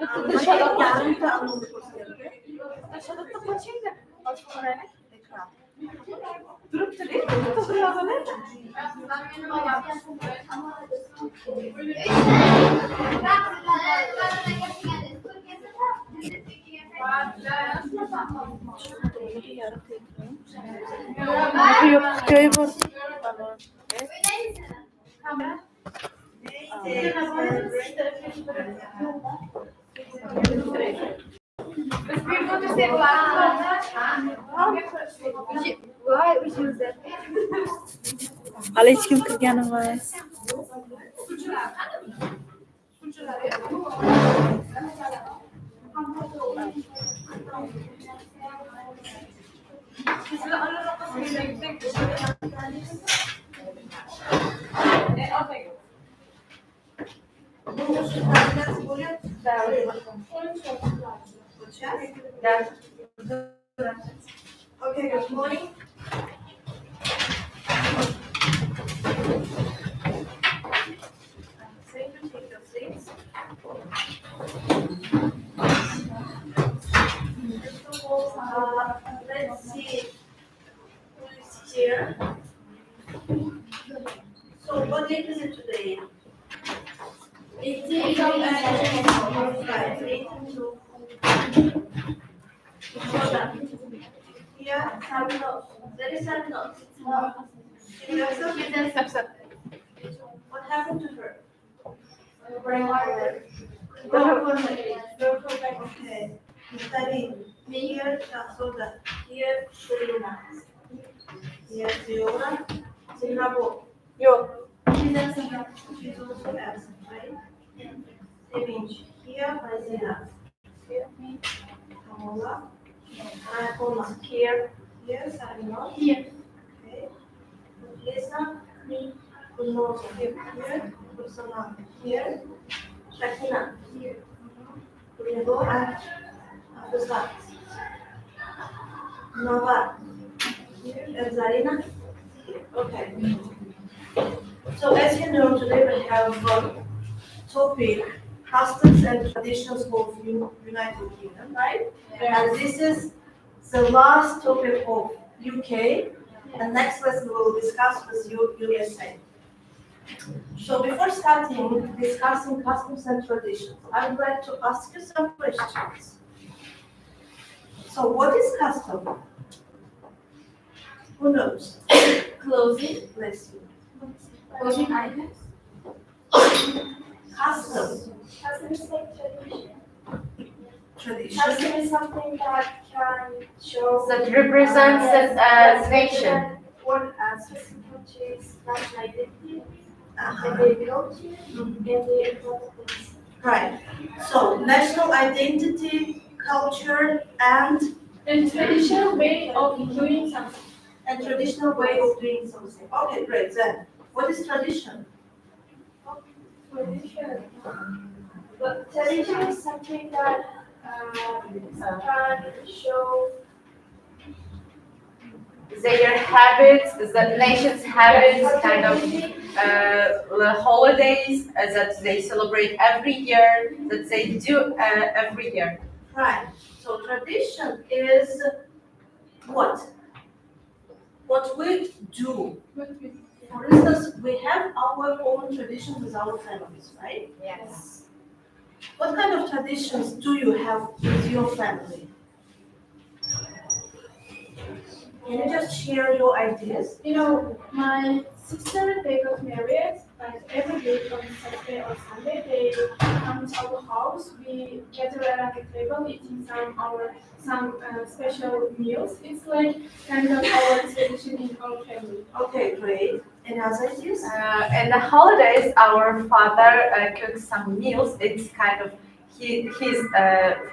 Yarınca anladık o sırada. Ekran. Durup duruyor. Durup duruyor. Yok, köy bu. Hali hech kim kirgan emas. Okay, good morning. Take your seats. Let's see who is here. So, what date is it today? 18th of right, 18th of here, 7 notes. There is 7 notes. What happened to her? Okay. Study. Here, Soda. Here, Sharina. Here, Fiona. Zimbabwe. Yok. She's also absent, right? Sevinch. Here, Fazila. Kamola. Koma. Here. Here, Sarino. Here. Okay. Lisa. Me. Kunosa. Here. Kusama. Here. Shakina. Here. Kuringo. Afusat. Nova. Here. And Zarina. Okay. So as you know, today we have a topic, customs and traditions of United Kingdom, right? Yeah. And this is the last topic of UK, and next lesson we will discuss with you USA. So before starting discussing customs and traditions, I would like to ask you some questions. So what is custom? Who knows? Clothing, Bless you. clothing items. Custom. Custom is like tradition. Tradition. Custom is something that can show That represents a nation. One specific country's national identity, Uh-huh. and they belong to, and they importance. Right. So national identity, culture, and Traditional way of doing something. traditional way of doing something. Okay, great. Then, what is tradition? Tradition. But tradition is something that can show Their habits, the nation's habits, kind of the holidays that they celebrate every year, that they do every year. Right. So tradition is what? What we do. For instance, we have our own traditions with our families, right? Yes. What kind of traditions do you have with your family? Can you just share your ideas? You know, my sister, they got married, like every week on Saturday or Sunday, they come to our house. We gather around the table, eating some special meals. It's like kind of our tradition in our family. Okay, great. Any other ideas? In the holidays, our father cooks some meals. It's kind of his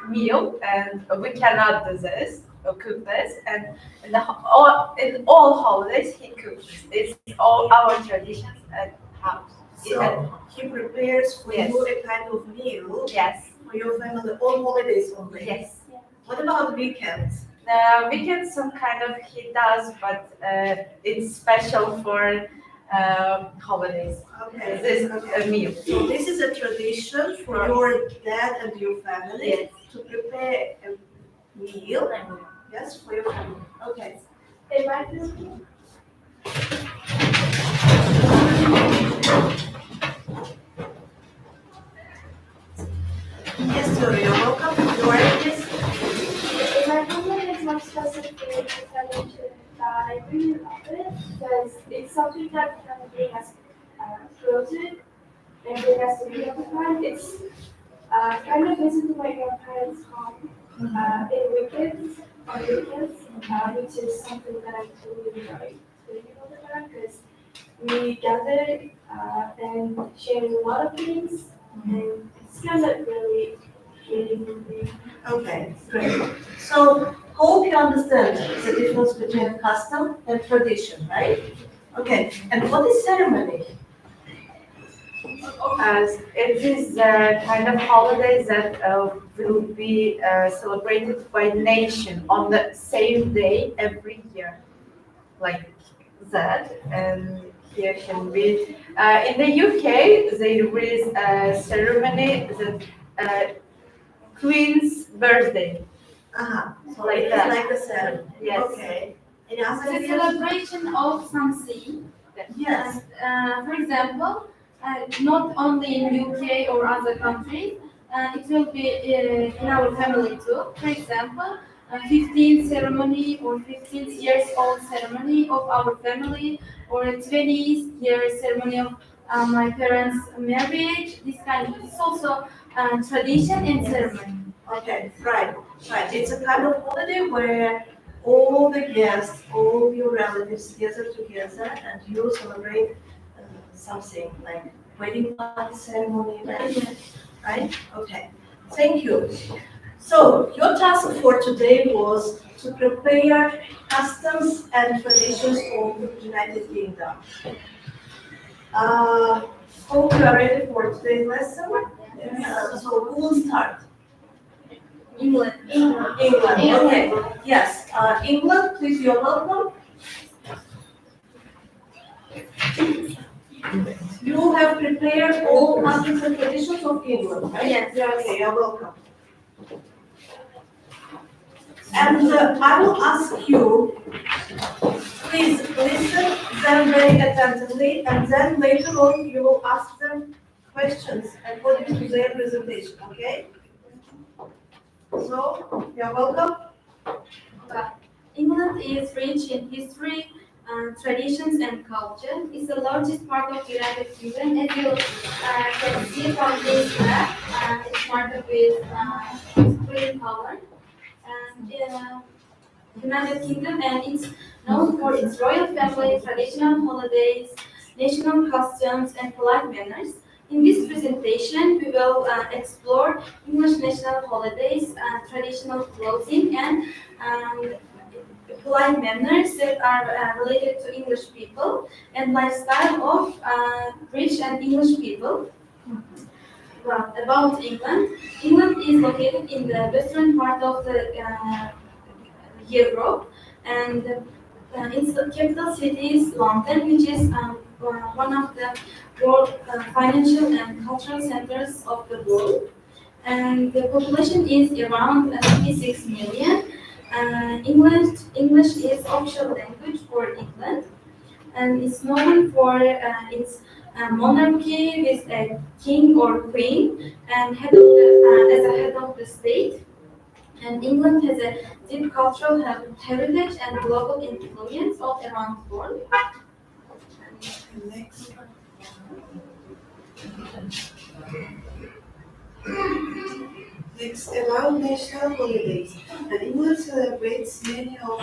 meal, and we cannot do this or cook this. And in all holidays, he cooks. It's all our traditions at house. So he prepares for Yes. you a kind of meal Yes. for your family on holidays only. Yes. What about weekends? Weekends, some kind of he does, but it's special for holidays. Okay. This meal. So this is a tradition for your dad and your family Yes. to prepare a meal. Yes, for your family. Okay. Hey, Michael. Yes, Tori, you're welcome. You are yes. In my family, it's not specific tradition. I really love it because it's something that can bring us closer and bring us together. It's kind of visit to my grandparents' home in weekends, on weekends, which is something that I really enjoy doing all the time because we gather and share a lot of things, and it's kind of really healing for me. Okay, great. So hope you understand the difference between custom and tradition, right? Okay, and what is ceremony? As it is a kind of holiday that will be celebrated by nation on the same day every year, like that. And here can be in the UK there is a ceremony that Queen's birthday. So Like it is that. like the ceremony. Yes. Okay. Any other It's a ideas? celebration of something. Yes. For example, not only in UK or other countries, it will be in our family too. For example, 15th ceremony or 15th years old ceremony of our family, or a 20th year ceremony of my parents' marriage. This kind of, it's also tradition and ceremony. Okay, right. It's a kind of holiday where all the guests, all your relatives gather together and you celebrate something like wedding party ceremony, right? Okay, thank you. So your task for today was to prepare customs and traditions of the United Kingdom. Hope you are ready for today's lesson. So who will start? England. England, okay. Yes, England, please, you're welcome. You have prepared all customs and traditions of England, right? Yes. Okay, you're welcome. And I will ask you, please listen them very attentively, and then later on you will ask them questions according to their presentation, okay? So, you're welcome. England is rich in history, traditions, and culture. It's the largest part of the United Kingdom. As you can see from this map, it's marked with green color. And United Kingdom, and it's known for its royal family, traditional holidays, national costumes, and polite manners. In this presentation, we will explore English national holidays, traditional clothing, and um, polite manners that are related to English people and lifestyle of rich and English people. Well, about England, England is located in the western part of the Europe, and its capital city is London, which is one of the world financial and cultural centers of the world. And the population is around 56 million. English is official language for England, and it's known for its monarchy with a king or queen and as a head of the state. And England has a deep cultural heritage and global influence all around the world. Next. Next, about national holidays. England celebrates many of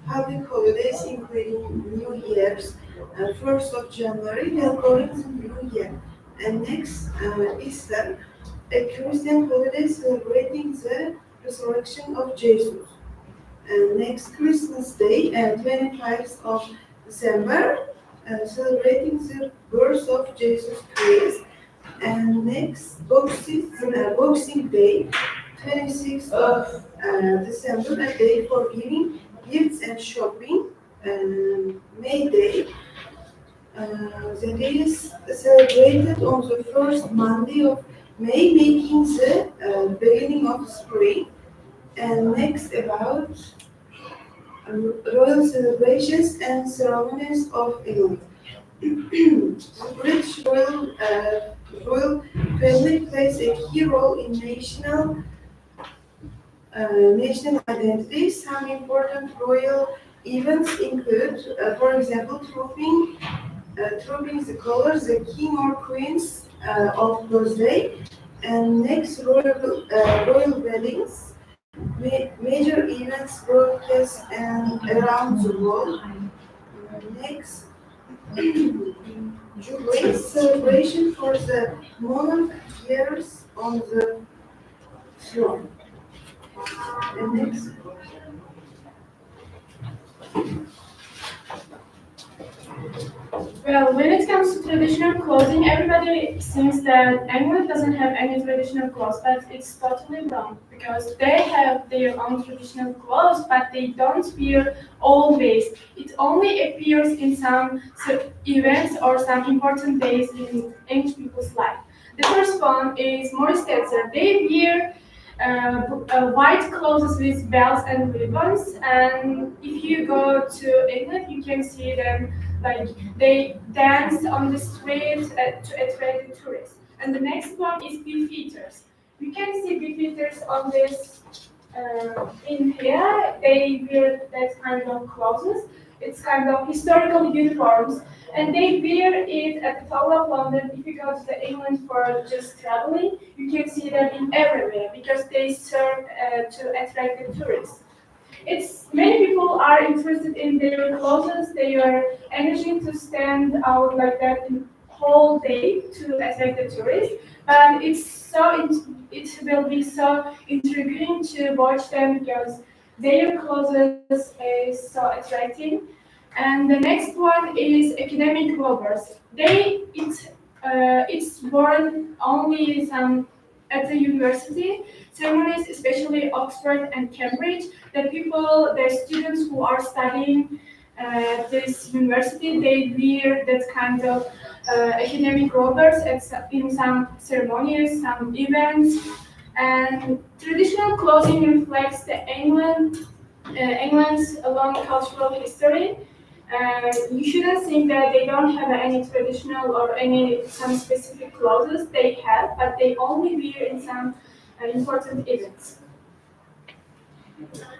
public holidays, including New Year's, 1st of January, welcoming the New Year. And next, Easter, a Christian holiday celebrating the resurrection of Jesus. And next, Christmas Day, 25th of December, celebrating the birth of Jesus Christ. And next, Boxing Day, 26th of December, a day for giving gifts and shopping. May Day, The day is celebrated on the first Monday of May, making the beginning of spring. And next about royal celebrations and ceremonies of England. The British royal family plays a key role in national identity. Some important royal events include, for example, trooping the colors, the king or queen's of birthday, and next royal weddings, major events broadcast and around the world. Next, Jubilee celebration for the monarch years on the throne. And next, Well, when it comes to traditional clothing, everybody thinks that England doesn't have any traditional clothes, but it's totally wrong because they have their own traditional clothes, but they don't wear always. It only appears in some events or some important days in English people's life. The first one is Morris Stetzer. They wear white clothes with belts and ribbons, and if you go to England, you can see them like they dance on the street to attract the tourists. And the next one is beefeaters. You can see beefeaters on this in here. They wear that kind of clothes. It's kind of historical uniforms, and they wear it at the Tower of London. If you go to the England for just traveling, you can see them in everywhere because they serve to attract the tourists. It's many people are interested in their clothes, their energy to stand out like that in whole day to attract the tourists. But it will be so intriguing to watch them because their clothes is so attracting. And the next one is academic robbers. It's worn only some at the university ceremonies, especially Oxford and Cambridge. The students who are studying this university, they wear that kind of academic robes in some ceremonies, some events, and traditional clothing reflects England's long cultural history. You shouldn't think that they don't have any traditional or any some specific clothes they have, but they only wear in some important events.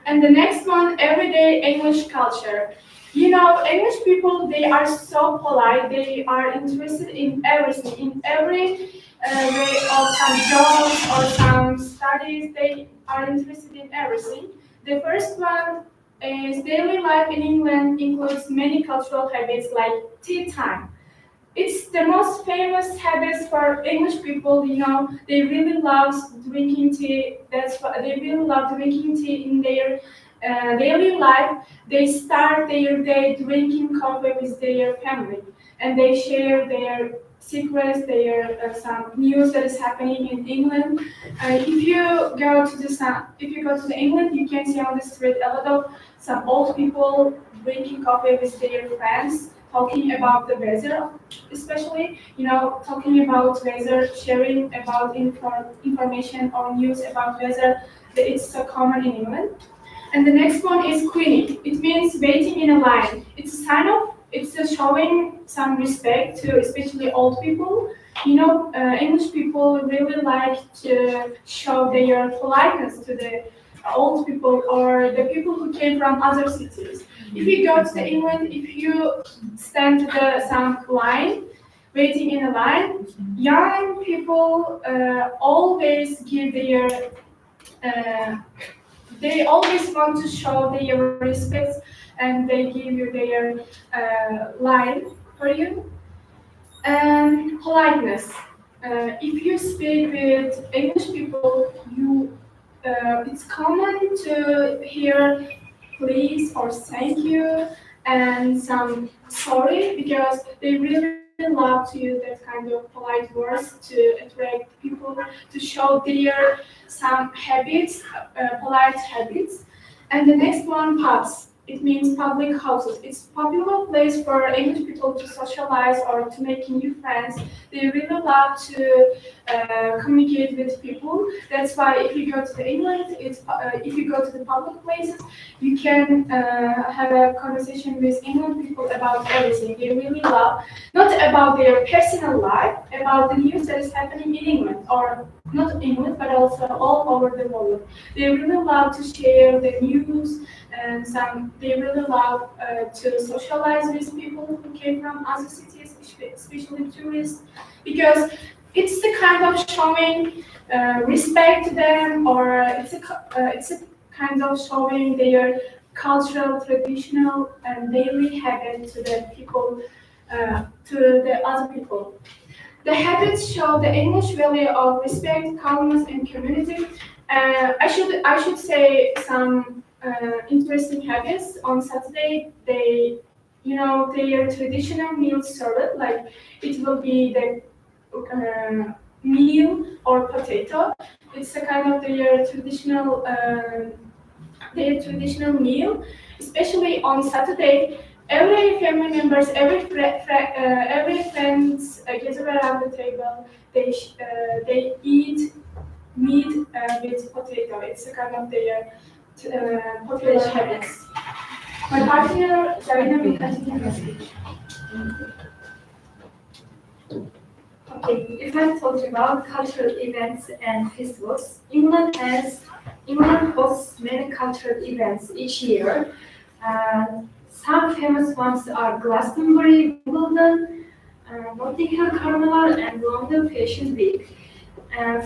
And the next one, everyday English culture. You know, English people, they are so polite. They are interested in everything, in every way of some jobs or some studies. They are interested in everything. The first one is daily life in England includes many cultural habits like tea time. It's the most famous habits for English people. You know, they really love drinking tea. That's why they really love drinking tea in their daily life. They start their day drinking coffee with their family, and they share their secrets, their some news that is happening in England. If you go to the England, you can see on the street a lot of some old people drinking coffee with their friends, talking about the weather, especially, you know, talking about weather, sharing about information or news about weather. It's so common in England. And the next one is queening. It means waiting in a line. It's a showing some respect to especially old people. You know, English people really like to show their politeness to the old people or the people who came from other cities. If you go to England, if you stand to some line, waiting in a line, young people always give their they always want to show their respect and they give you their line for you. And politeness. If you speak with English people, it's common to hear please or thank you and some sorry because they really love to use that kind of polite words to attract people to show their some habits, polite habits. And the next one, pubs. it means public houses. It's popular place for English people to socialize or to make new friends. They really love to communicate with people. That's why if you go to the England, if you go to the public places, you can have a conversation with England people about everything. They really love, not about their personal life, about the news that is happening in England, or not England, but also all over the world. They really love to share the news, and they really love to socialize with people who came from other cities, especially tourists, because it's the kind of showing respect to them, or it's a kind of showing their cultural, traditional, and daily habit to the people, to the other people. The habits show the English value of respect, calmness, and community. I should say some interesting habits. On Saturday, their traditional meals served, like it will be the meal or potato. It's a kind of their traditional meal, especially on Saturday. Every family members, every friends gather around the table. They eat meat with potato. It's a kind of their popular habits. My partner, Zarina, will continue her speech. Okay, if I talk about cultural events and festivals, England hosts many cultural events each year. Some famous ones are Glastonbury, Wimbledon, Notting Hill Carnival, and London Fashion Week.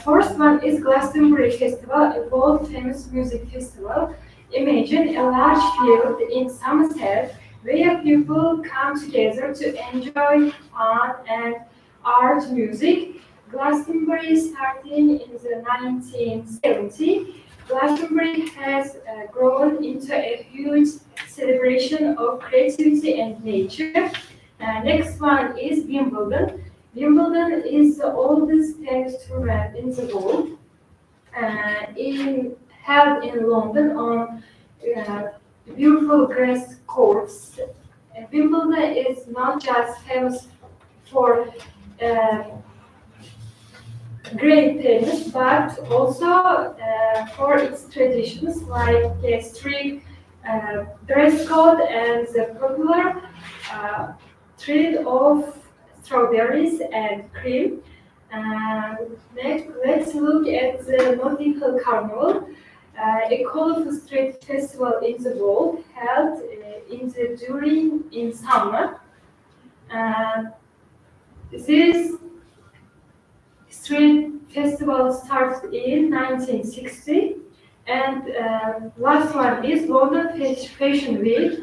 First one is Glastonbury Festival, a world-famous music festival. Imagine a large field in Somerset where people come together to enjoy fun and art music. Glastonbury starting in the 1970s. Glastonbury has grown into a huge celebration of creativity and nature. Next one is Wimbledon. Wimbledon is the oldest tennis tournament in the world, held in London on beautiful grass courts. Wimbledon is not just famous for great tennis, but also for its traditions like a strict dress code and the popular treat of strawberries and cream. Next, let's look at the Notting Hill Carnival, a colorful street festival in the world held in summer. This street festival started in 1960, and last one is London Fashion Week.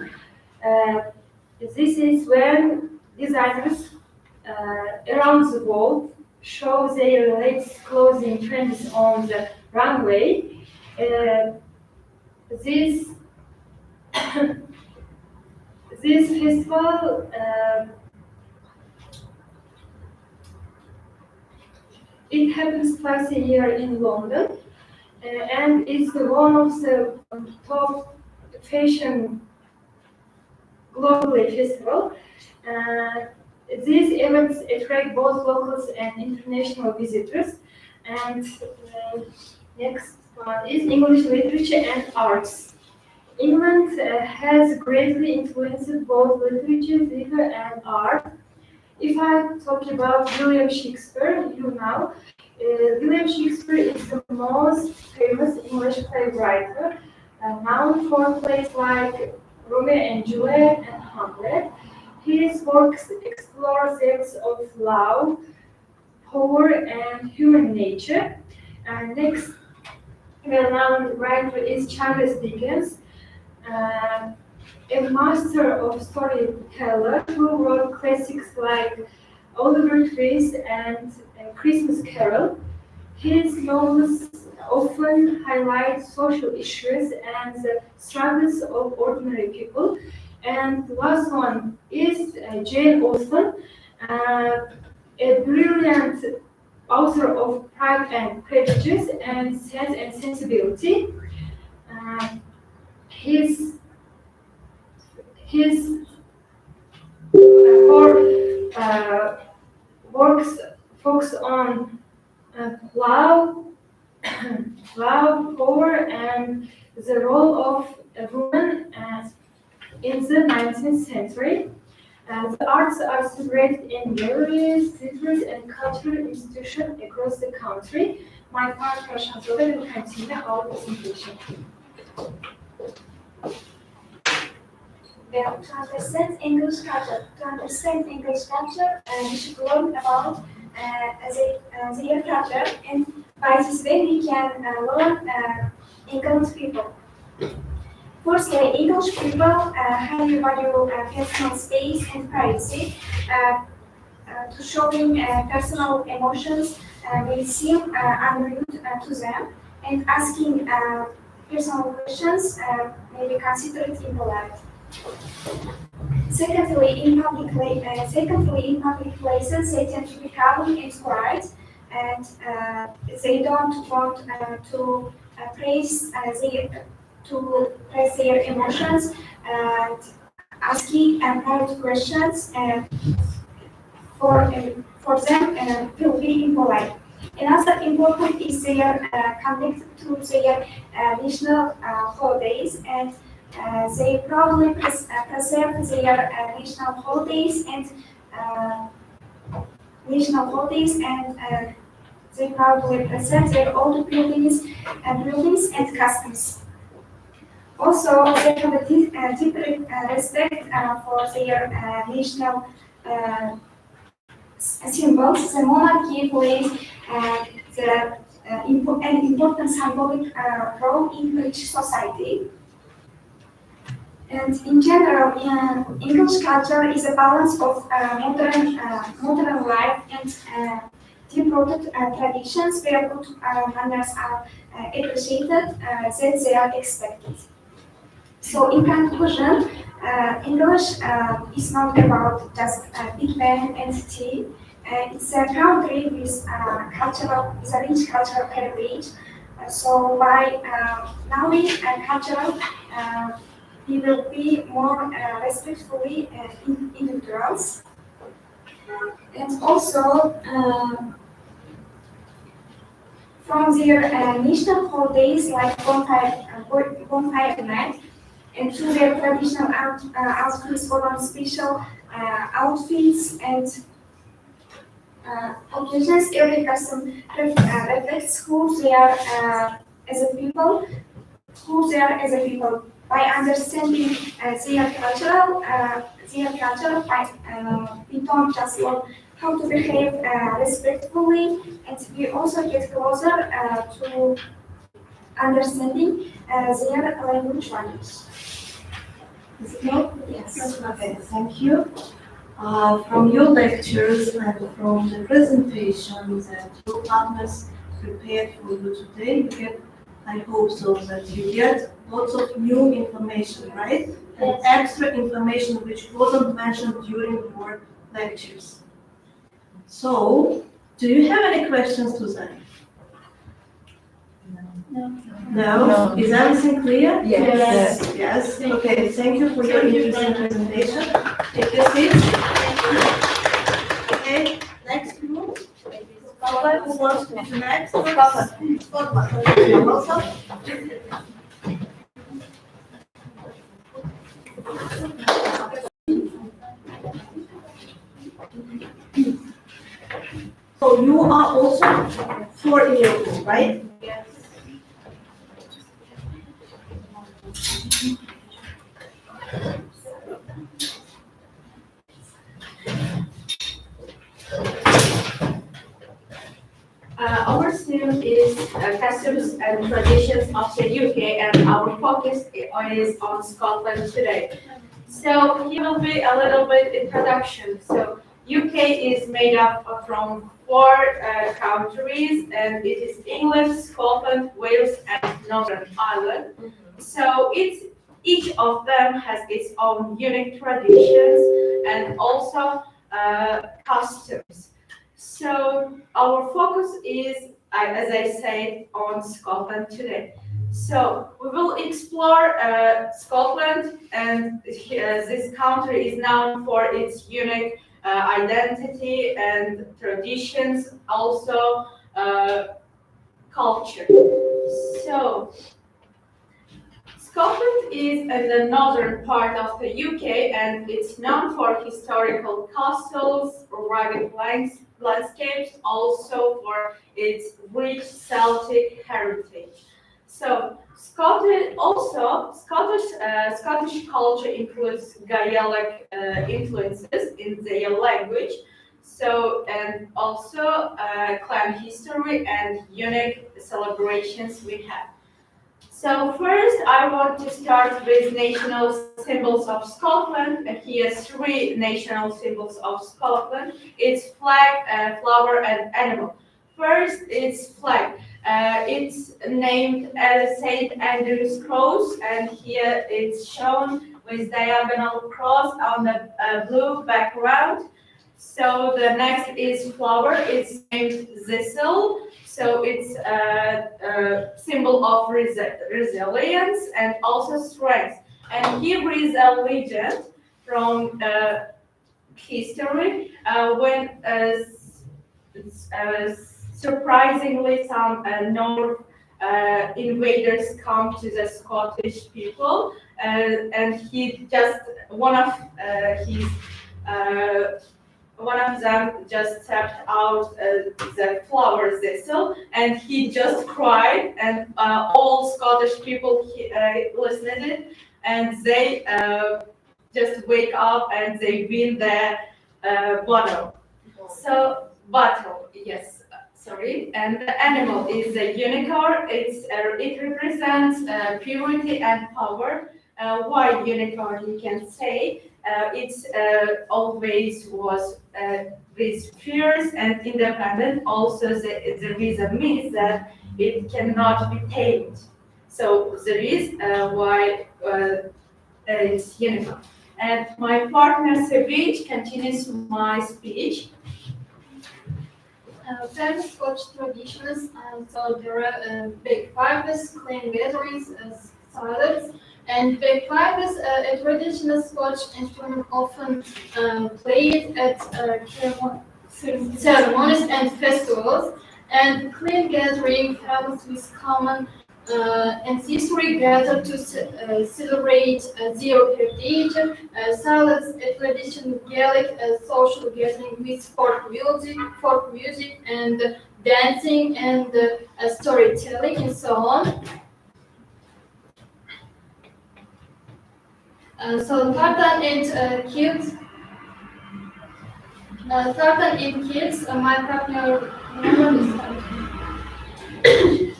This is when designers around the world show their latest clothing trends on the runway. This this festival it happens twice a year in London, and it's one of the top fashion globally festival. These events attract both locals and international visitors. And next one is English literature and arts. England has greatly influenced both literature, theatre, and art. If I talk about William Shakespeare, William Shakespeare is the most famous English playwright, known for plays like Romeo and Juliet and Hamlet. His works explore themes of love, power, and human nature. Next well-known writer is Charles Dickens, a master of storyteller who wrote classics like Oliver Twist and Christmas Carol. His novels often highlight social issues and the struggles of ordinary people. And the last one is Jane Austen, a brilliant author of Pride and Prejudice and Sense and Sensibility. His his for works focus on love, love, power, and the role of a woman in the 19th century. The arts are celebrated in galleries, theaters, and cultural institutions across the country. My partner Shazada will continue our presentation. Well, to understand English culture, we should learn about their culture, and by this way we can learn English people. Firstly, English people highly value personal space and privacy. To showing personal emotions may seem unrude to them, and asking personal questions may be considered impolite. Secondly, in public places, they tend to be calm and quiet, and they don't want to praise their emotions, and asking private questions for them will be impolite. Another important is their connected to their national holidays, and they probably preserve their they probably preserve their old buildings and customs. Also, they have a deep respect for their national symbols. The monarchy plays an important symbolic role in each society. And in general, English culture is a balance of modern life and deep-rooted traditions where good manners are appreciated, that they are expected. So, in conclusion, English is not about just Big Bang entity. It's a country with a rich cultural heritage. So, by knowing cultural, we will be more respectfully individuals. And also, from their national holidays like bonfire night, and to their traditional outfits for on special outfits and occasions, every custom reflects who they are as a people, By understanding their culture, we don't just learn how to behave respectfully, and we also get closer to understanding their language values. Is it no? Yes. Okay, thank you. From your lectures and from the presentations that your partners prepared for you today, you get, I hope so, that you get lots of new information, right? And extra information which wasn't mentioned during your lectures. So, do you have any questions to them? No? Is everything clear? Yes. Yes. Okay, thank you for your interesting presentation. Take your seats. Okay, next group. Who wants to be next? Scotland. Welcome. So you are also 4 in your group, right? Yes. Our theme is customs and traditions of the UK, and our focus is on Scotland today. So here will be a little bit introduction. So UK is made up from 4 countries, and it is England, Scotland, Wales, and Northern Ireland. So each of them has its own unique traditions and also customs. So our focus is, as I said, on Scotland today. So we will explore Scotland, and this country is known for its unique identity and traditions, also culture. So Scotland is in the northern part of the UK, and it's known for historical castles, rugged landscapes, also for its rich Celtic heritage. So Scottish culture includes Gaelic influences in their language. So and also clan history and unique celebrations we have. So first, I want to start with national symbols of Scotland. Here, three national symbols of Scotland. It's flag, flower, and animal. First, it's flag. It's named as St. Andrew's Cross, and here it's shown with diagonal cross on the blue background. So the next is flower. It's named Thistle. So it's a symbol of resilience and also strength. And here is a legend from history when surprisingly some North invaders come to the Scottish people, and he just his uh, one of them just stepped out the flower thistle, and he just cried, and all Scottish people listened it, and they just wake up and they win the battle, yes. Sorry, and the animal is a unicorn. It represents purity and power. Why unicorn? You can say it's always was this fierce and independent. Also, there is a myth that it cannot be tamed. So there is why it's unicorn. And my partner Savage continues my speech. Famous Scotch traditions, so there are bagpipes, clean gatherings, salads, and bagpipes, a traditional Scotch instrument often played at ceremonies and festivals, and clean gathering families with common ancestry gather to celebrate their heritage. Salads, a traditional Gaelic social gathering with folk music, and dancing and storytelling and so on. So tartan and kids. Tartan and kids. My partner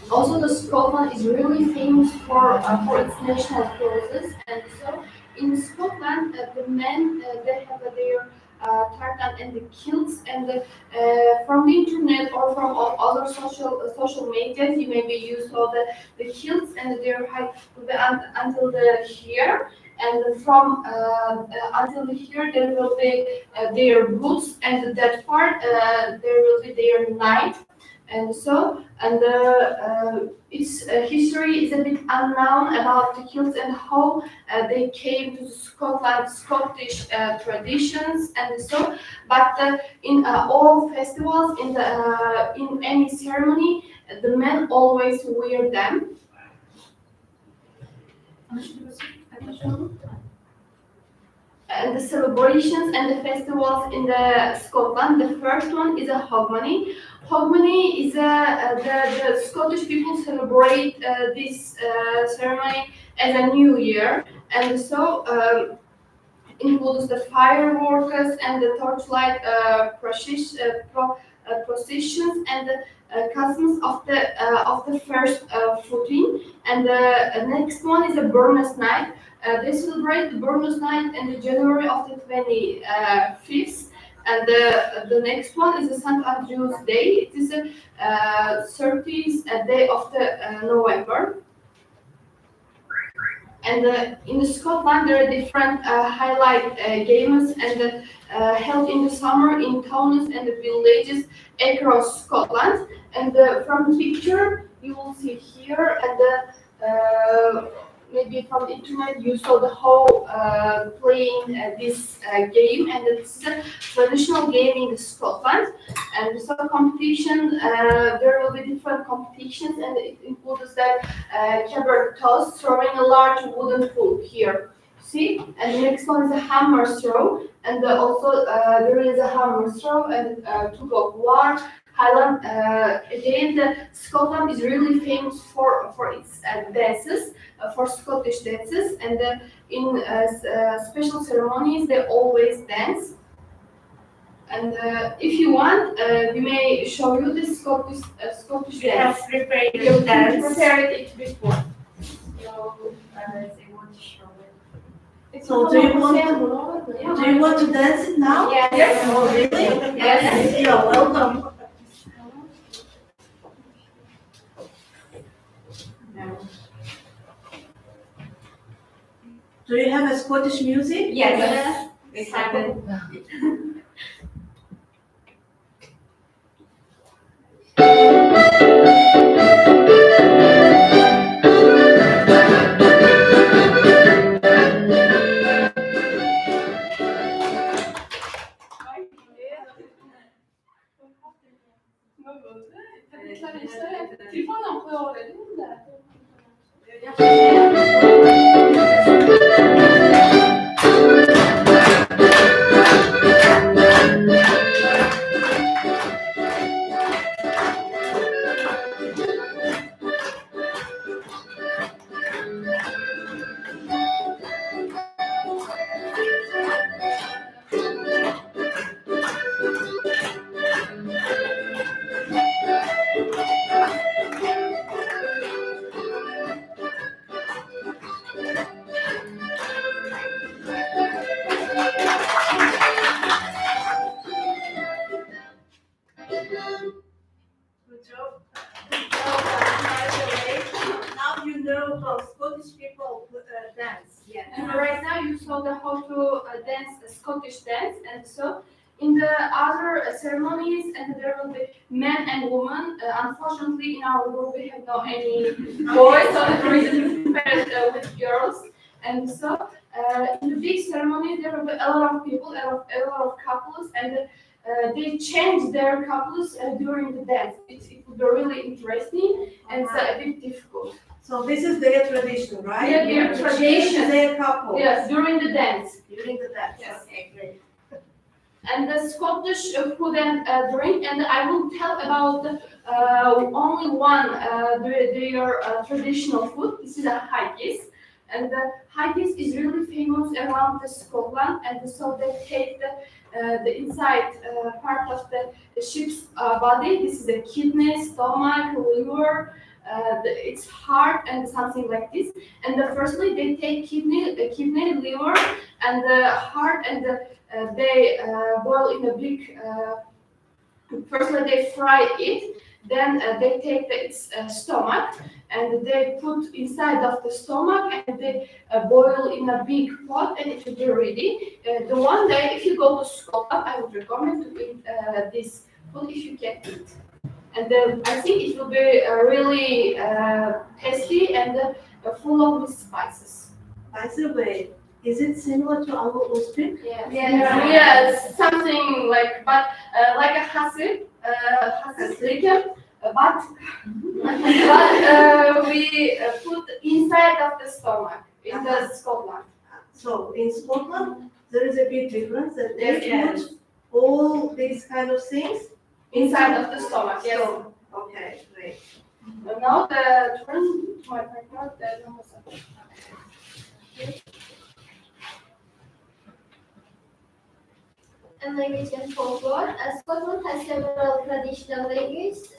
also, the Scotland is really famous for its national clothes, and so in Scotland, the men they have their tartan and the kilts, and from the internet or from other social media, you may be used all the kilts and their height until the here. And from until here, there will be their boots, and that part there will be their knife. And so, and its history is a bit unknown about the kilts and how they came to Scotland, Scottish traditions, and so. But in all festivals, in any ceremony, the men always wear them. And the celebrations and the festivals in the Scotland. The first one is a Hogmanay. Hogmanay is the Scottish people celebrate this ceremony as a new year, and so includes the fireworks and the torchlight processions and the customs of the first footing. And the next one is a Burners Night. They celebrate the Burners Night in the January of the 25th. And the next one is the St. Andrew's Day. It is the 30th day of the November. And in Scotland, there are different highlight games and held in the summer in towns and the villages across Scotland. And from the picture, you will see here, and maybe from the internet, you saw the whole playing this game, and it's a traditional game in Scotland. And so competition, there will be different competitions, and it includes that cabaret toss, throwing a large wooden pool here. See, and the next one is a hammer throw, and also there is a hammer throw and tug of war. Highland, again, Scotland is really famous for its dances, for Scottish dances, and in special ceremonies they always dance. And if you want, we may show you the Scottish We have dance. prepared You dance. prepared it before. So they want to show it. So do you want to dance it now? Yes. Oh, really? Yes. You're welcome. Do you have a Scottish music? Yes. We have it. Telefonla koyuyor dedim de. Good job. Now you know how Scottish people dance. Yes. And right now you saw the how to dance a Scottish dance, and so in the other ceremonies, and there will be men and women. Unfortunately, in our group we have no any boys, so the reason prepared with girls. And so in the big ceremonies there will be a lot of people, a lot of couples, and they change their couples during the dance. It will be really interesting and it's a bit difficult. So this is their tradition, right? Yeah, their They tradition. change their couple. Yes, during the dance. During the dance. Yes. Okay, great. And the Scottish food and drink, and I will tell about only one their traditional food. This is a haggis, and the haggis is really famous around the Scotland, and so they take the inside part of the sheep's body. This is a kidney, stomach, liver. It's heart and something like this. And firstly, they take kidney, liver, and the heart, and they boil in a big. Firstly, they fry it. Then they take its stomach and they put inside of the stomach and they boil in a big pot, and it will be ready. The one day, if you go to Scotland, I would recommend to eat this food if you can eat. And I think it will be really tasty and full of spices. By the way, is it similar to our ostrich? Yes. Yes, something like, but like a hasib chicken, but we put inside of the stomach in the Scotland. So in Scotland, there is a big difference that they Yes. put all these kind of things Inside of the stomach, yes. So, okay, great. Now the turn to my partner, the Namaste. And language and folklore. Scotland has several traditional languages,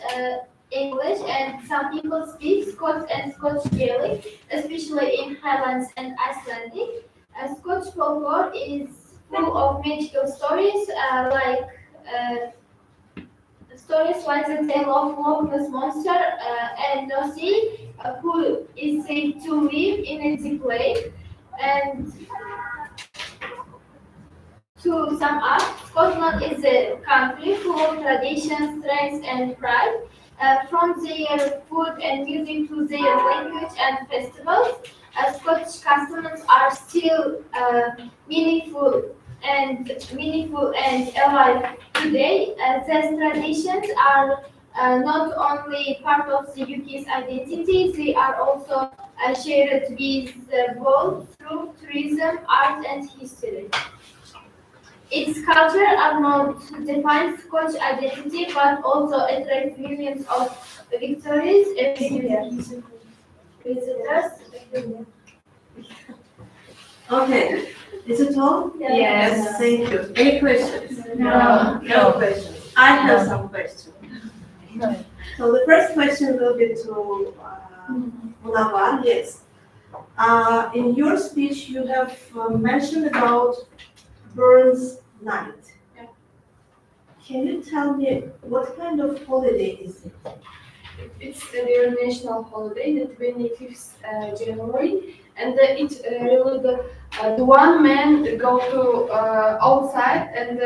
English, and some people speak Scots and Scotch Gaelic, especially in Highlands and Icelandic. Scotch folklore is full of magical stories, stories like the tale of Loch Ness monster and Nosy, who is said to live in a deep lake. And to sum up, Scotland is a country full of tradition, strength, and pride. From their food and music to their language and festivals, Scottish customs are still meaningful and alive today. These traditions are not only part of the UK's identity, they are also shared with the world through tourism, art, and history. Its culture are not defines Scottish identity, but also attracts millions of victories every year. Visitors. Okay, is it all? Yes. Thank you. Any questions? No. No questions. I have some questions. So the first question will be to Munawar. Yes. In your speech, you have mentioned about Burns Night. Yeah. Can you tell me what kind of holiday is it? It's their national holiday, the 25th January, and it really the one man go to outside, and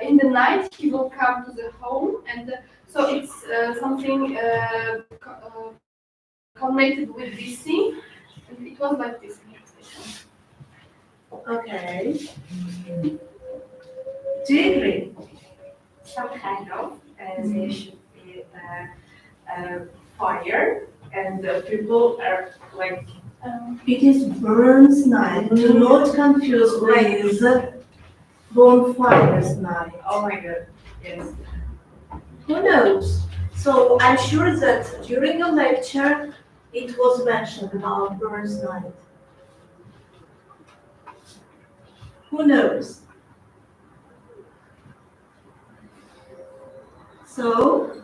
in the night he will come to the home, and so it's something connected with this thing, and it was like this. Okay. Do you agree? Some kind of, there should be fire, and people are like, It is Burns Night. Do not confuse with bonfires night. oh my god, yes. Who knows? So I'm sure that during a lecture it was mentioned about Burns Night. Who knows? So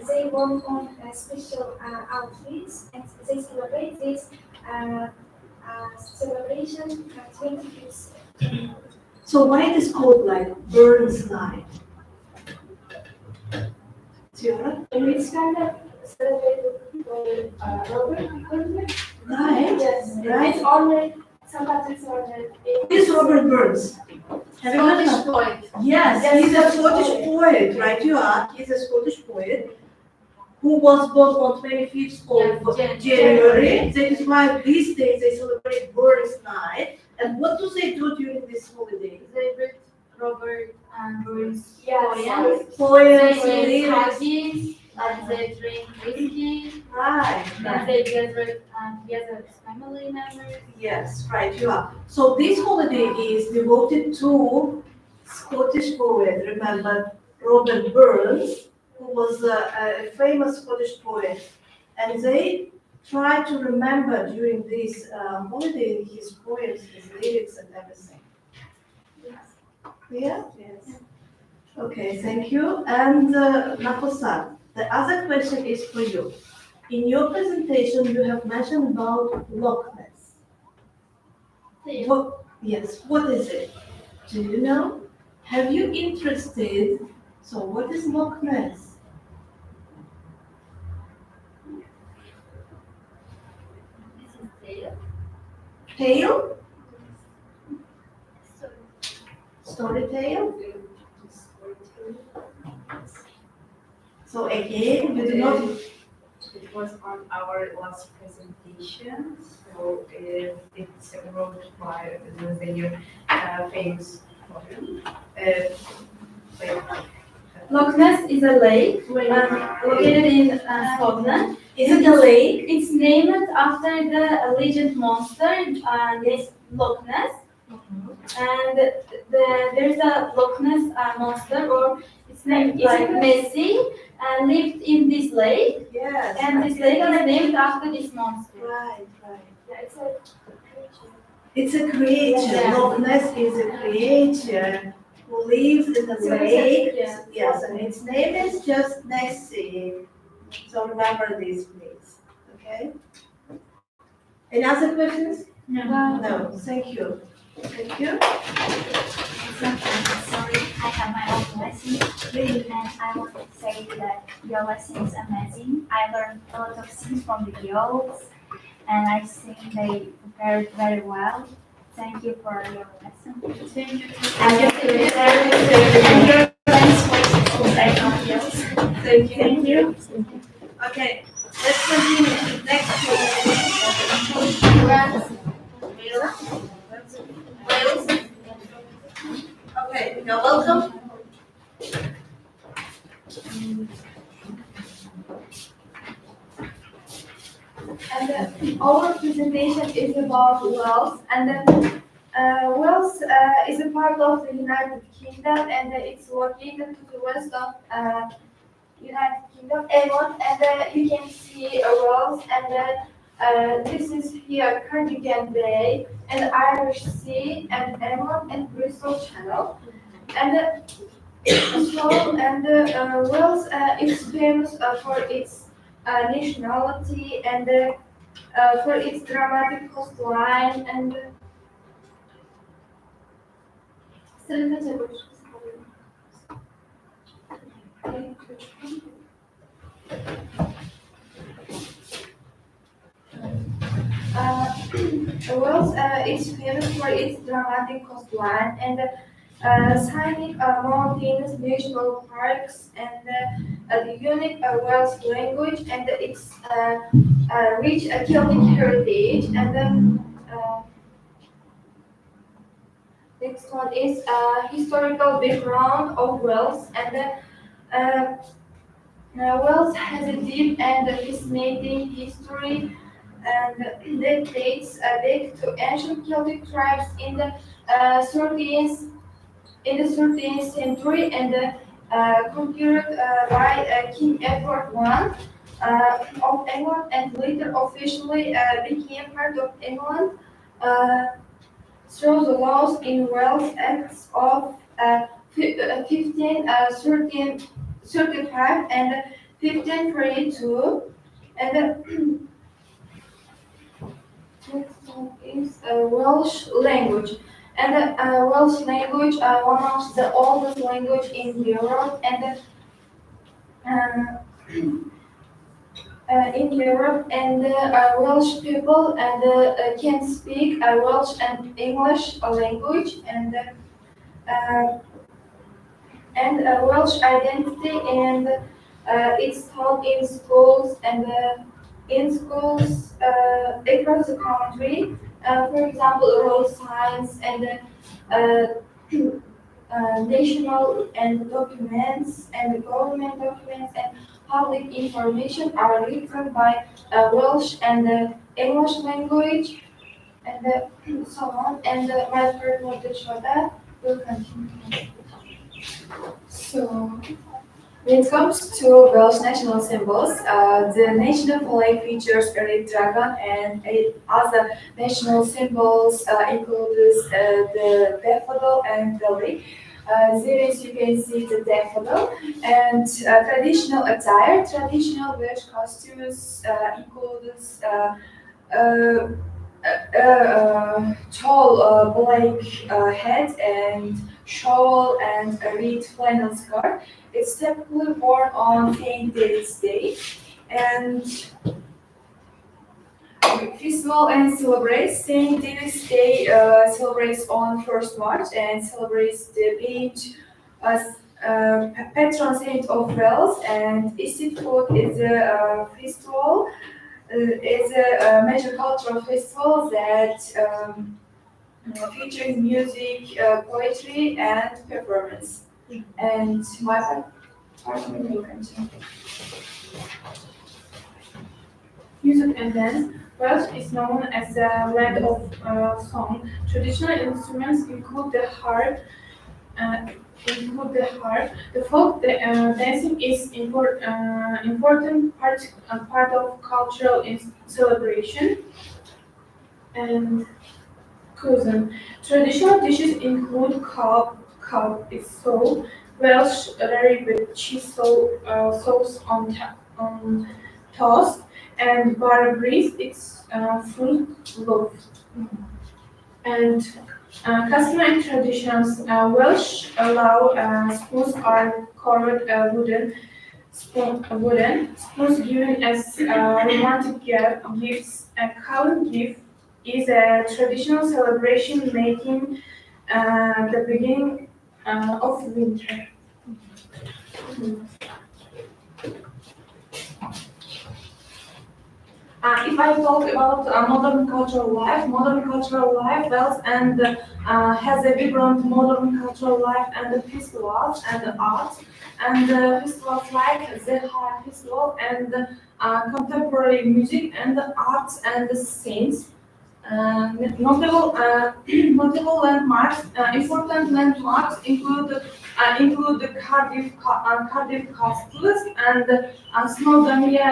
They work on special outfits and they celebrate this celebration 25th. So why it is called like Burns Night? Tiara? It's kind of celebrated with Robert Burns. Right. Yes. Right. It's honored. Sometimes it's honored. Who is Robert Burns? Have you heard of him? Point. Yes, he's a Scottish poet, right? You are. He's a Scottish poet who was born on 25th of January. That is why these days they celebrate Burns Night. And what do they do during this holiday? They read Robert Burns Yes. Poems, They eat lyrics. haggis, and they drink whiskey, Right, and right. they gather together as family members. Yes, right, you are. So this holiday is devoted to Scottish poet. Remember Robert Burns, who was a famous Scottish poet. And they try to remember during this holiday his poems, his lyrics and everything. Yeah? Yes. Okay, thank you. And Nafosa, the other question is for you. In your presentation, you have mentioned about Loch Ness. What is it? Do you know? Have you interested? So what is Loch Ness? Tale? Story tale? So again, you do not. It was on our last presentation, so it's wrote by the famous poem. Loch Ness is a lake located in Scotland. Is it a lake? It's named after the legend monster named Loch Ness. And there's a Loch Ness monster, or its name is like Nessie, lived in this lake. Yes. And this lake is named after this monster. Right, right. Yeah, It's a creature. Yeah. Loch Ness is a creature who lives in the lake. Yeah. Yes, and its name is just Nessie. So remember this, please. Okay? Any other questions? No. No. Thank you. Thank you. Sorry, I have my own lesson, and I want to say that your lesson is amazing. I learned a lot of things from the girls, and I think they prepared very well. Thank you for your lesson. Thank you. And your Thank you. Thank you. Okay, let's continue. Next Wales. Wales. Okay, you're welcome. And our presentation is about Wales. And Wales is a part of the United Kingdom, and it's located to the west of United Kingdom, England. And you can see Wales, and this is here Cardigan Bay, and Irish Sea, and England, and Bristol Channel. And Wales is famous for its nationality and for its dramatic coastline and Wales is famous for its dramatic coastline and scenic mountains, national parks, and the unique Welsh language and its rich Celtic heritage. And then next one is historical background of Wales. And Wales has a deep and fascinating history, and that dates back to ancient Celtic tribes in the 13th century, and conquered by King Edward I of England, and later officially became part of England through the laws in Wales Acts of 1535 and 1532. And next one is Welsh language. And Welsh language, one of the oldest language in Europe, and Welsh people can speak Welsh and English language, and Welsh identity, and it's taught in schools and across the country. For example, road signs and national and documents and government documents and public information are written by Welsh and English language, and so on. And my friend Shota will continue. So, when it comes to Welsh national symbols, the national flag features a red dragon, and other national symbols includes the daffodil and the lily. There is, you can see the daffodil, and traditional attire. Traditional Welsh costumes includes tall black hat and shawl and a red flannel skirt. It's typically worn on St. David's Day, and festival and celebrates. St. David's Day celebrates on 1st March and celebrates the village as patron saint of Wales. And Easter Food is a festival. Is a major cultural festival that features music, poetry, and performance. And my partner will continue. Music and dance. Welsh is known as a land of song. Traditional instruments include the harp. The folk dancing is important part of cultural celebration. And cuisine. Traditional dishes include cow, it's so Welsh curry with cheese sauce on toast, and butter grease, it's fruit loaf. And custom and traditions. Welsh allow spoons are carved wooden spoons given as romantic gifts. A cow gift is a traditional celebration making the beginning of winter. If I talk about modern cultural life, Wales and has a vibrant modern cultural life and the festivals and the arts and festivals like the High Festival and contemporary music and the arts and the scenes. Notable landmarks, important landmarks include the Cardiff Castles and Snowdonia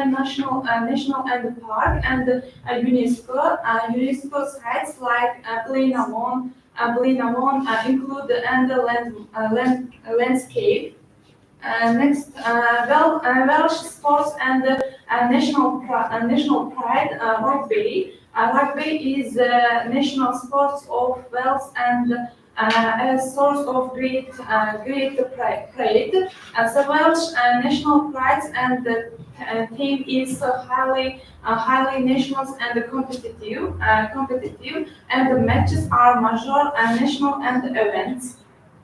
National and Park and UNESCO sites like Blaenavon include and the landscape. Next, Welsh sports and national pride, rugby. Rugby is national sports of Wales and a source of great pride. As a Welsh national pride and the team is highly national and competitive, and the matches are major national and events.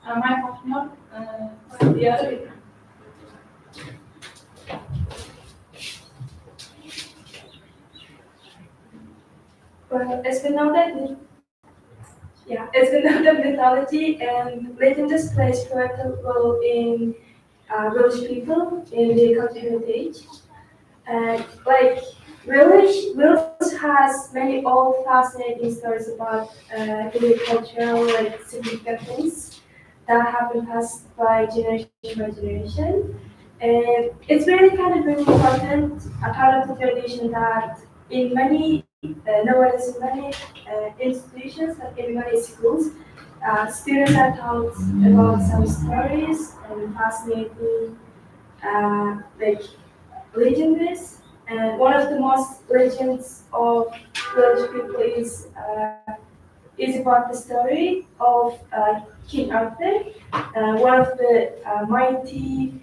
My partner, yeah. Well, as we know that mythology and legends plays a pivotal role in Welsh people in the cultural age. Like Wales has many old fascinating stories about the cultural significant things that have been passed by generation. And it's really kind of really important, a part of the tradition that in many nowadays in many institutions, like in many schools, students are taught about some stories and fascinating like legends. And one of the most legends of Welsh people is about the story of King Arthur, one of the mighty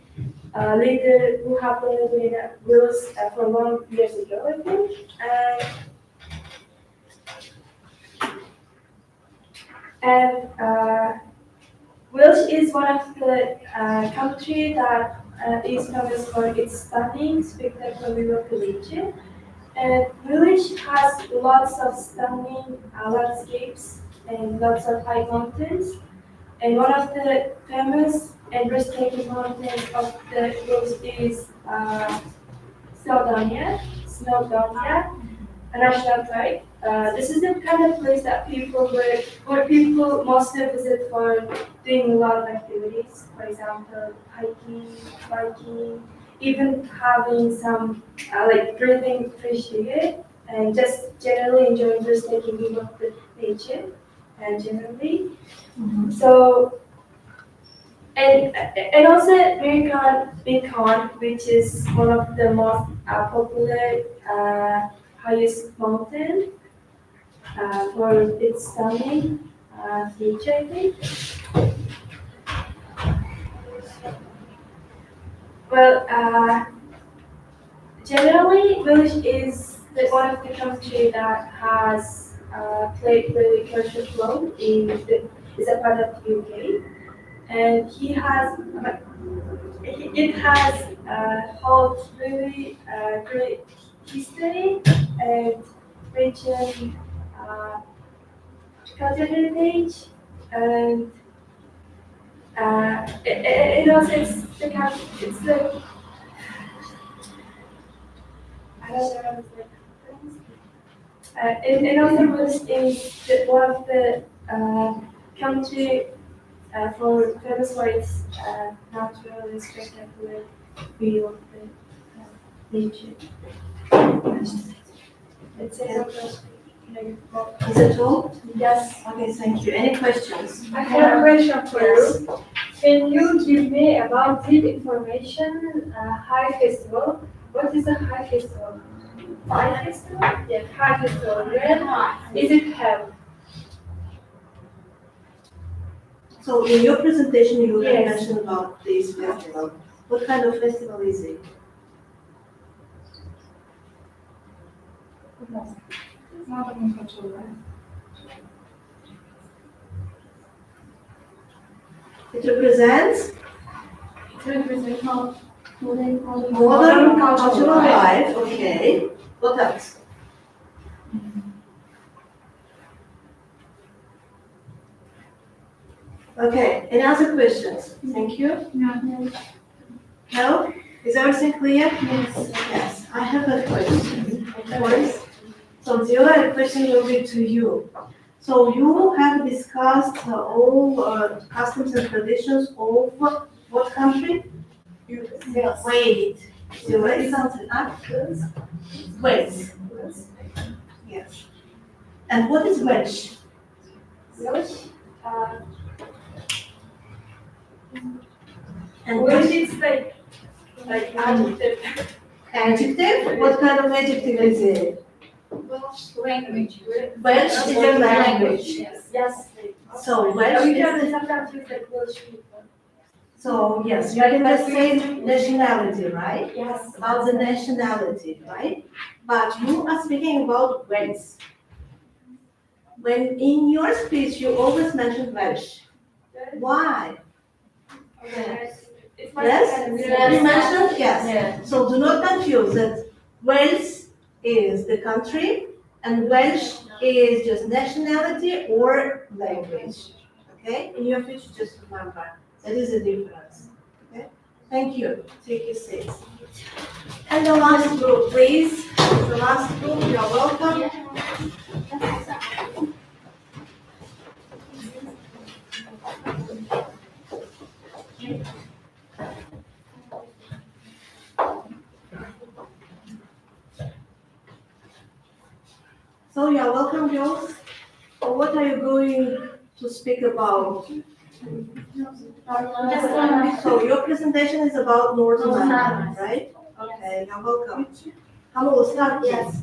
leader who have been living in Wales for long years ago, I think. And Wales is one of the country that is famous for its stunning, spectacular architecture. And Village has lots of stunning landscapes and lots of high mountains. And one of the famous and breathtaking mountains of the Wales is Snowdonia, a national park. This is the kind of place that where people mostly visit for doing a lot of activities. For example, hiking, biking, even having some breathing fresh air, and just generally enjoying just taking view of the nature, generally. So. And also Beacon, which is one of the most popular highest mountain for its stunning feature, I think. Well, generally, Welsh is one of the country that has played really crucial role is a part of the UK, and it has held really great history and rich cultural heritage, and it also it's the I don't know how to say. And also Wales is one of the country for famous for its natural and spectacular view of the nature. It's Is it all? Yes. Okay, thank you. Any questions? I have a question for you. Can you give me about deep information, High Festival? What is a High Festival? High Festival? Yes, High Festival. Where is it held? So in your presentation, you will Yes. mention about this festival. What kind of festival is it? It represents? It represents Modern cultural life, okay. What else? Okay, any other questions? Thank you. No? Is everything clear? Yes. Yes, I have a question. Of course. So the other question will be to you. So you have discussed all customs and traditions of what country? Yes. Wait. The Wales. Wales. Yes. And what is Welsh? Welsh. And Where Welsh did it like adjective? adjective? What kind of adjective is it? Welsh language. Welsh is a language. Yes. So Welsh We is can the, sometimes use like Welsh people. so yes, you can just say nationality, right? Yes. About the nationality, right? But you are speaking about Wales. When in your speech you always mention Welsh. Why? It's Yes? You mentioned yes. So do not confuse that Wales is the country and Welsh is just nationality or language. Okay? In your future, just remember that is a difference. Okay? Thank you. Take your seats. And the last group, please. The last group, you're welcome. So you're welcome, girls. So what are you going to speak about? So your presentation is about Northern Ireland, right? Okay, you're welcome. How will start? Yes.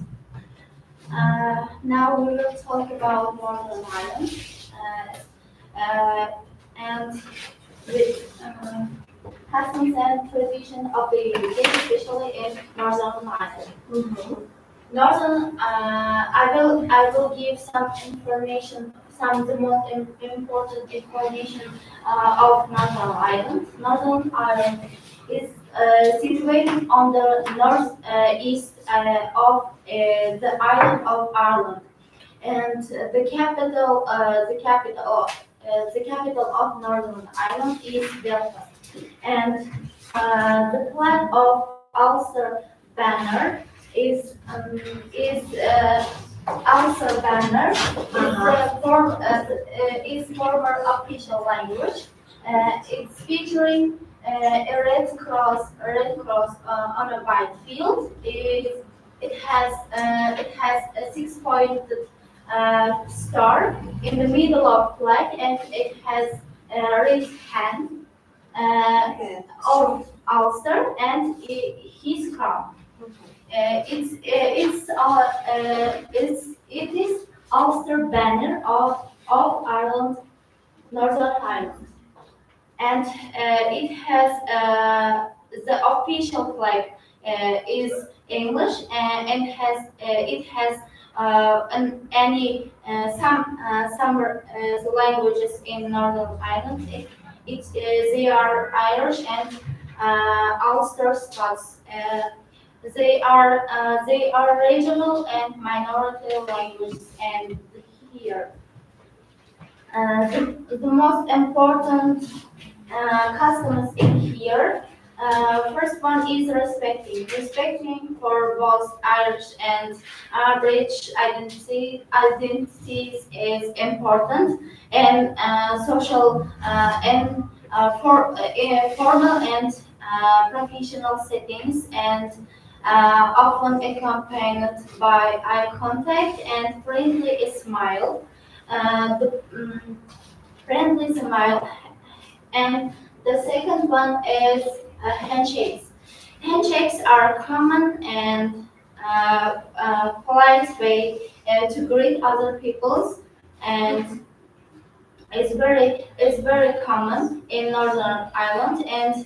Now we will talk about Northern Ireland and the customs and tradition of the UK, especially in Northern Ireland. Northern, I will give some information, some the most important information of Northern Ireland. Northern Ireland is situated on the north east of the island of Ireland, and the capital of Northern Ireland is Belfast, and the flag of Ulster banner is Ulster banner is former official language. It's featuring a red cross on a white field. It has a 6-pointed star in the middle of flag, and it has a raised hand of Ulster and his crown. It is Ulster banner of Ireland, Northern Ireland, and it has the official flag is English, and has it has some languages in Northern Ireland. They are Irish and Ulster Scots. They are regional and minority languages, and here the most important customs in here. First one is respecting for both Irish and British identities is important, and social and formal and professional settings, and often accompanied by eye contact and friendly smile. Friendly smile, and the second one is handshakes. Handshakes are common and polite way to greet other peoples, and it's very common in Northern Ireland, and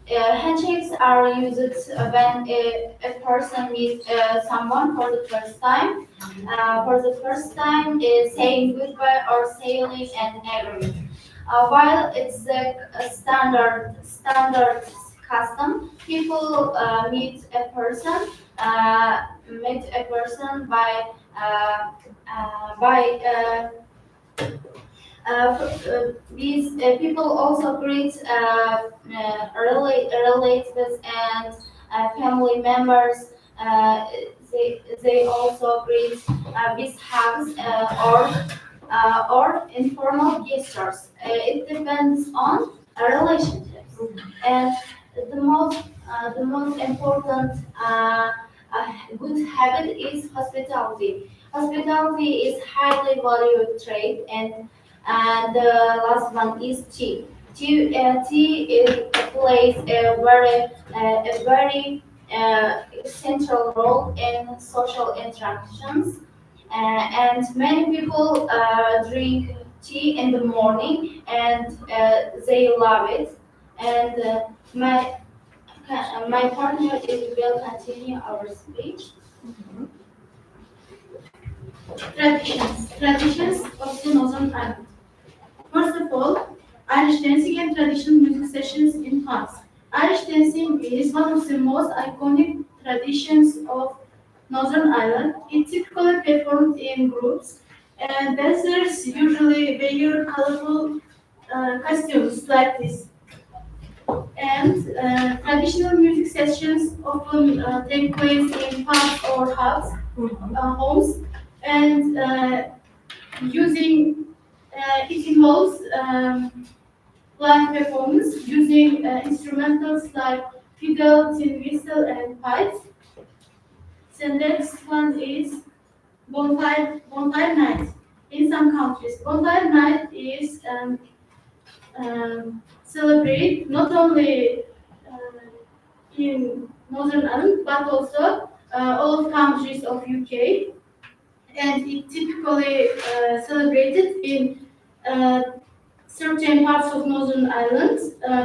handshakes are used when a person meets someone for the first time. For the first time is saying goodbye or sailing an agreement. While it's a standard custom, people meet a person by these people also greet relatives and family members. They also greet with hugs or informal gestures. It depends on relationships. And the most important good habit is hospitality. Hospitality is highly valued trait, and the last one is tea. Tea plays a very central role in social interactions, and many people drink tea in the morning, and they love it. And my partner will continue our speech. Traditions of the Northern Ireland. First of all, Irish dancing and traditional music sessions in pubs. Irish dancing is one of the most iconic traditions of Northern Ireland. It typically performed in groups, and dancers usually wear colorful costumes like this. And traditional music sessions often take place in pubs or hubs, homes, and using it involves live performance using instrumentals like fiddle, tin whistle, and pipes. The next one is bonfire night. In some countries, bonfire night is celebrated not only in Northern Ireland but also all countries of UK, and it typically celebrated in uh, certain parts of Northern Ireland,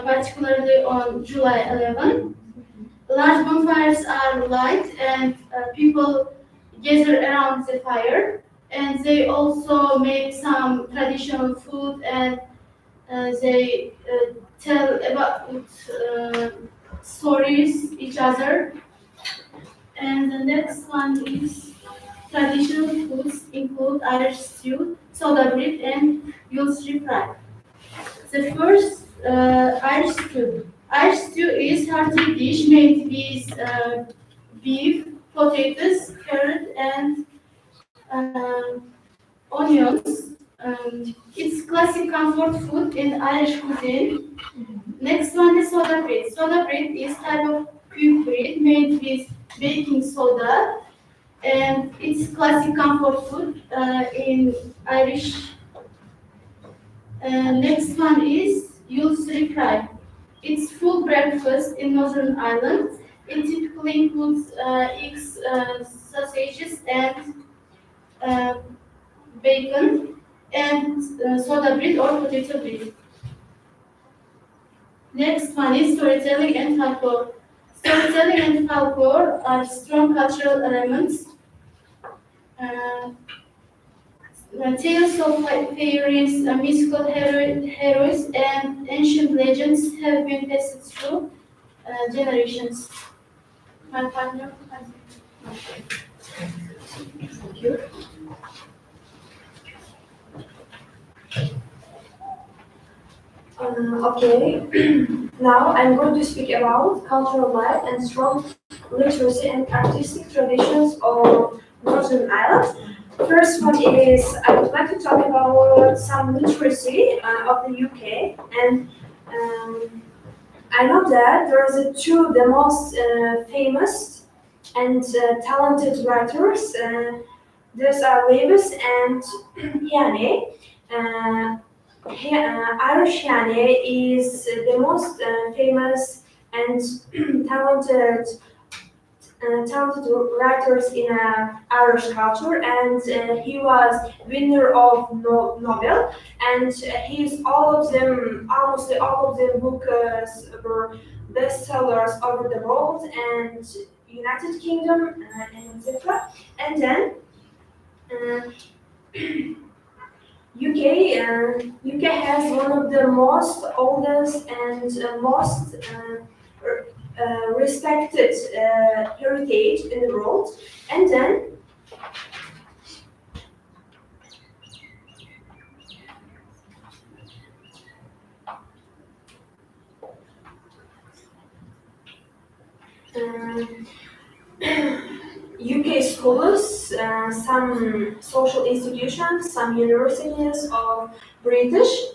particularly on July 11. Large bonfires are lit and people gather around the fire, and they also make some traditional food, and they tell about stories each other. And the next one is traditional foods include Irish stew, soda bread, and Yulsri fry. The first Irish stew. Irish stew is hearty dish made with beef, potatoes, carrot, and onions. It's classic comfort food in Irish cuisine. Next one is soda bread. Soda bread is type of quick bread made with baking soda, and it's classic comfort food in Irish. Next one is Yulsri fry. It's full breakfast in Northern Ireland. It typically includes eggs, sausages, and uh, bacon, and soda bread or potato bread. Next one is storytelling and folklore. Storytelling and folklore are strong cultural elements. Uh, Tales of fairies, mystical heroes, and ancient legends have been passed through generations. My partner. Thank you. Okay, now I'm going to speak about cultural life and strong literacy and artistic traditions of Northern Ireland. First one is I would like to talk about some literacy of the UK, and um, I know that there are two the most famous and talented writers. These are Lewis and Heaney. Irish Heaney is the most famous and talented writers in Irish culture, and he was winner of Nobel, and he's all of them, almost all of them books were bestsellers over the world and United Kingdom and etc. And then uh, UK has one of the most oldest and most respected heritage in the world. And then UK schools, some social institutions, some universities of British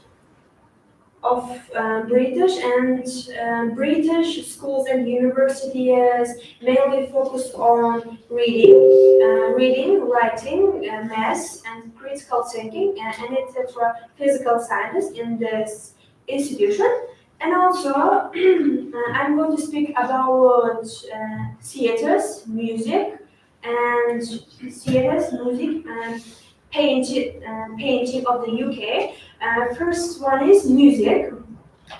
British and British schools and universities mainly focus on reading, writing, math, and critical thinking, and etc. Physical science in this institution. And also, I'm going to speak about theaters, music, and painting of the UK. First one is music,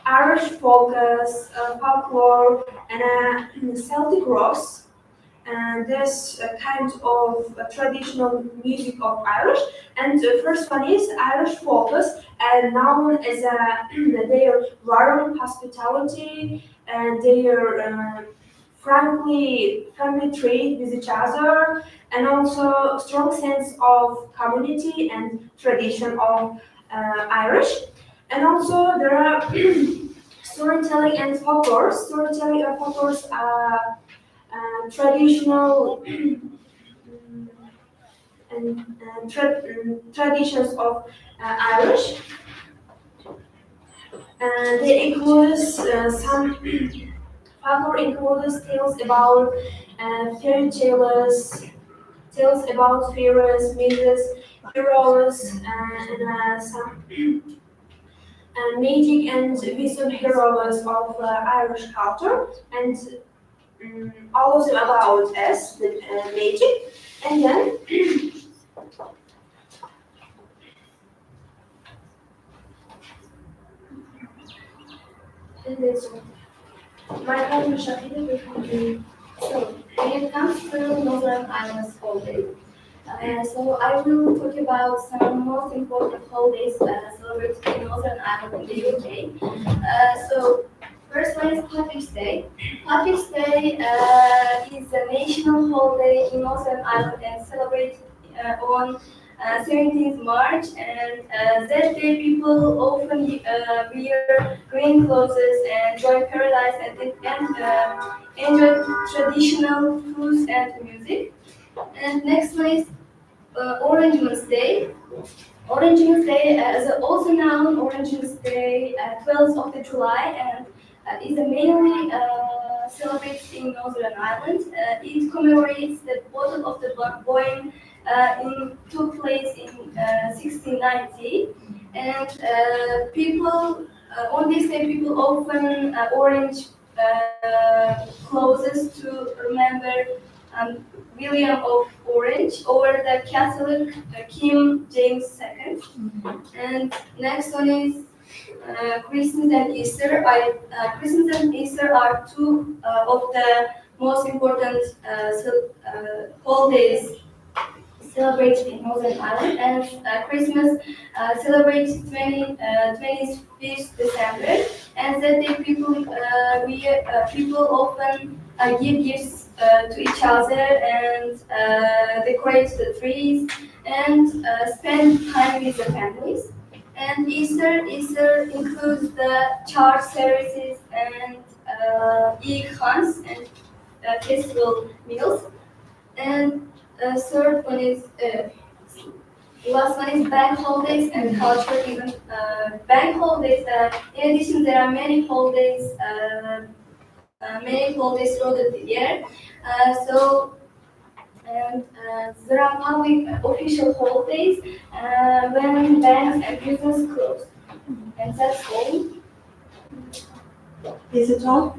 Irish folklore, and Celtic rocks. And this kind of traditional music of Irish. And the first one is Irish folks, and known as their warm hospitality and their friendly treat with each other, and also strong sense of community and tradition of Irish. And also there are storytelling and folklore. Storytelling and folklore are traditional traditions of Irish. They include some folklore includes tales about fairy tales about fairies, myths, heroes, and some magic and wisdom heroes of Irish culture, and all of them about us, the magic, and then and that's all. My partner Shahida will continue. So, when it comes to Northern Ireland's holidays, so I will talk about some most important holidays celebrated in Northern Ireland in the UK. So, first one is Patrick's Day. Patrick's Day is a national holiday in Northern Ireland and celebrated on 17th March, and that day people often wear green clothes and join paradise and enjoy traditional foods and music. And next one is Orange Juice Day. Orange Juice Day is also known Orange Juice Day, 12th of the July, and is mainly celebrated in Northern Ireland. It commemorates the Battle of the Boyne took place in 1690, and people on this day people often orange clothes to remember William of Orange or the Catholic King James II. And next one is Christmas and Easter. Christmas and Easter are two of the most important holidays celebrated in Northern Ireland, and Christmas celebrates 25th December, and that day people often give gifts to each other and decorate the trees and spend time with the families. And Easter includes the church services and egg hunts and festival meals. And third one is last one is bank holidays and cultural events. Bank holidays. In addition, there are many holidays throughout the year. There are public official holidays when banks and business close. And that's all. Is it all?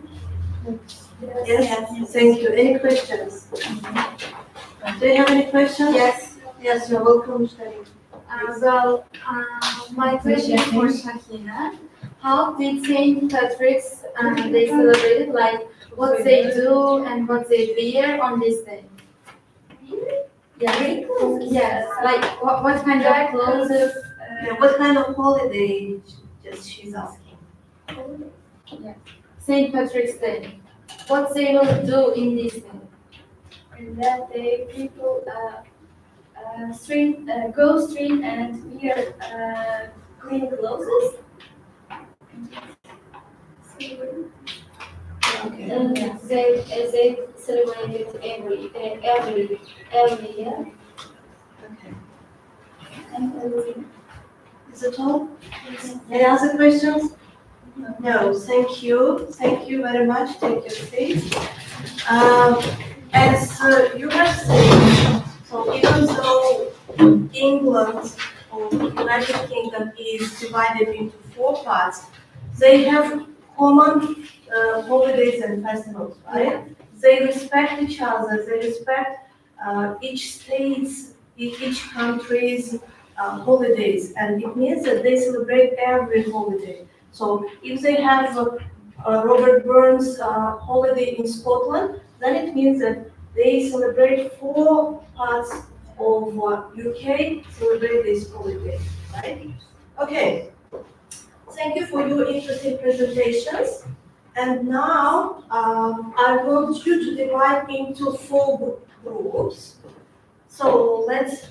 Yes. Thank you. Any questions? Do you have any questions? Yes. Yes, you're welcome, Shari. My question is for Shahina. How did St. Patrick's Day celebrated? Like what they do and what they wear on this day? Yeah. Yes. Like what kind of clothes Yeah, what kind of holiday just she's asking? St. Patrick's Day. What they will do in this day? And that day, people go street and wear clean clothes. They celebrate it every year. Okay. And everything. Is it all? Any other questions? No, thank you. Thank you very much. Take your seat. As you have said, so even though England or United Kingdom is divided into 4 parts, they have common holidays and festivals, right? They respect each other. They respect each country's holidays, and it means that they celebrate every holiday. So if they have Robert Burns holiday in Scotland, then it means that they celebrate 4 parts of UK celebrate this holiday, right? Okay. Thank you for your interesting presentations. And now I want you to divide into 4 groups. So let's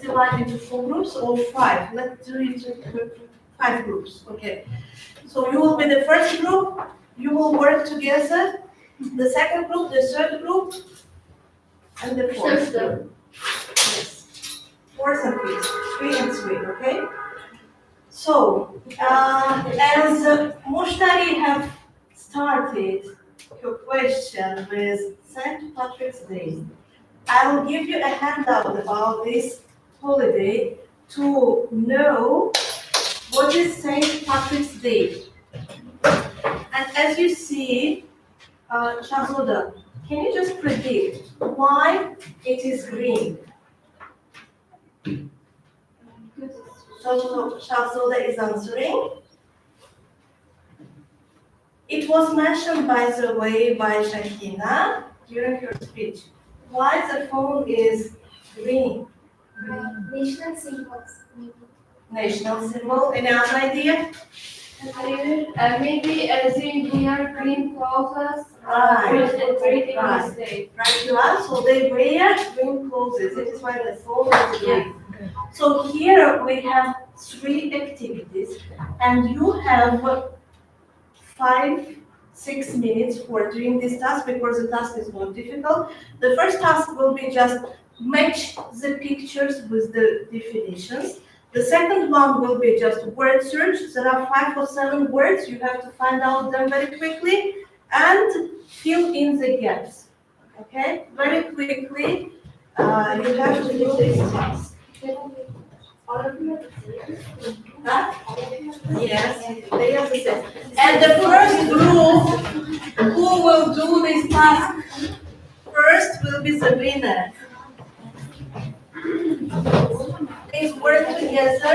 divide into 4 groups or 5. Let's do it into 5 groups. Okay. So you will be the first group. You will work together. The second group, the third group, and the fourth group. Yes. 4th and 5th. 3 and 3. Okay. So as Mushtari have started your question with St. Patrick's Day, I will give you a handout about this holiday to know what is St. Patrick's Day. And as you see, Shahzoda, can you just predict why it is green? So Shahzoda is answering. It was mentioned, by the way, by Shahina during her speech. Why the phone is green? National symbols. National symbol. Any other idea? Maybe they wear green clothes. Right. Celebrating Right. this day. Right, you are. So they wear green clothes. It is why the phone is green. So here we have 3 activities, and you have 5-6 minutes for doing this task because the task is more difficult. The first task will be just match the pictures with the definitions. The second one will be just word search. There are 5 or 7 words. You have to find out them very quickly and fill in the gaps. Okay, very quickly. You have to do this task. Huh? Yes, they are the same. And the first group who will do this task first will be the winner. Please work together.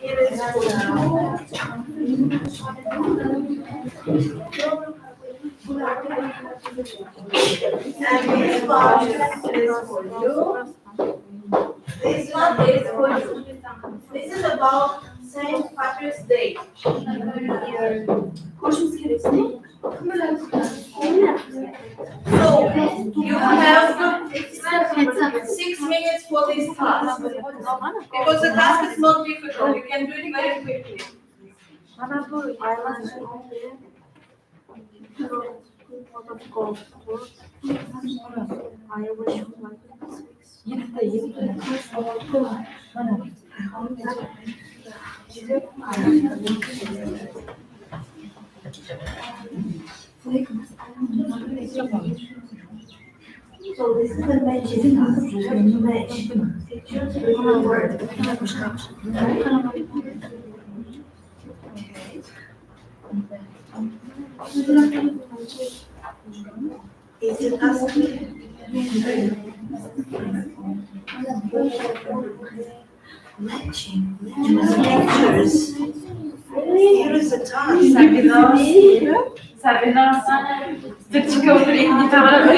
Here is for you. And this one is for you. This one is for you. This is about St. Patrick's Day. So you have 6 minutes for this task. Because the task is not difficult, you can do it very quickly. So this is the matching task. You have to match pictures with the word. Is it task? Matching pictures. Here is the task. Sabina, Türkçe olur, İngilizce tamam.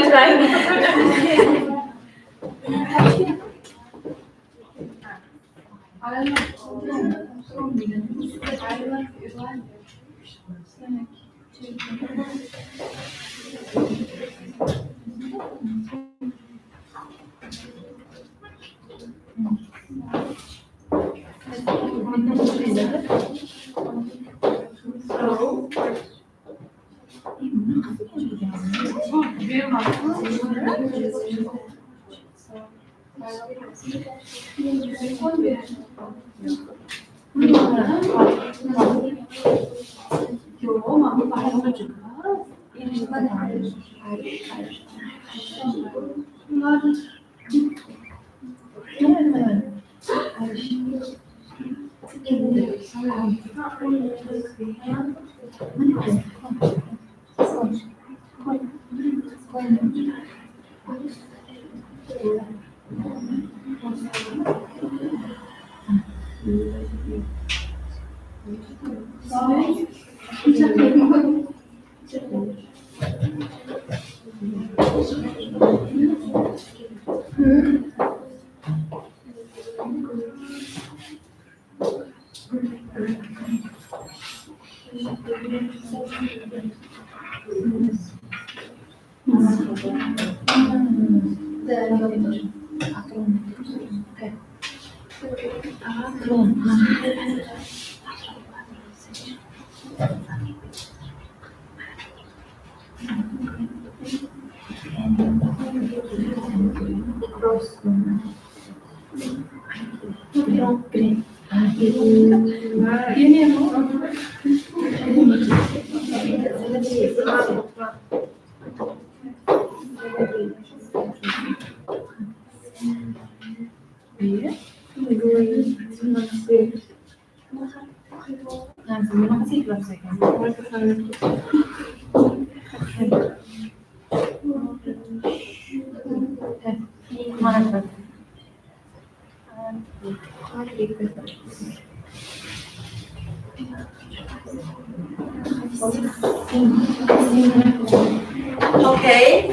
Okay,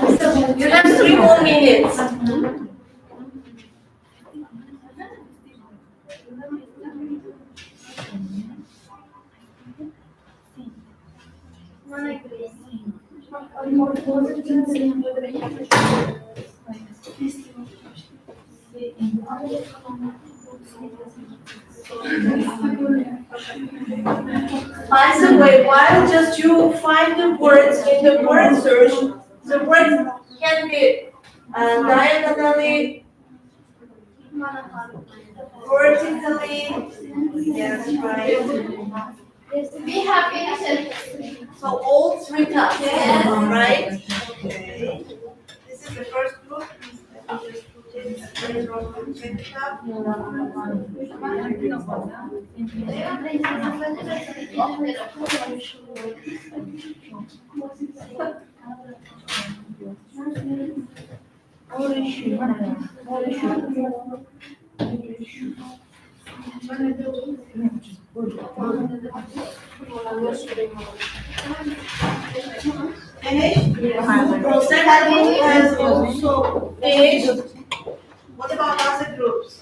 you have 3 more minutes. By the way, while just you find the words in the word search, the words can be diagonally, vertically, yes, right. We have initial. So all 3 tabs, right? Okay. This is the first group. Finished? Second group has also finished. What about other groups?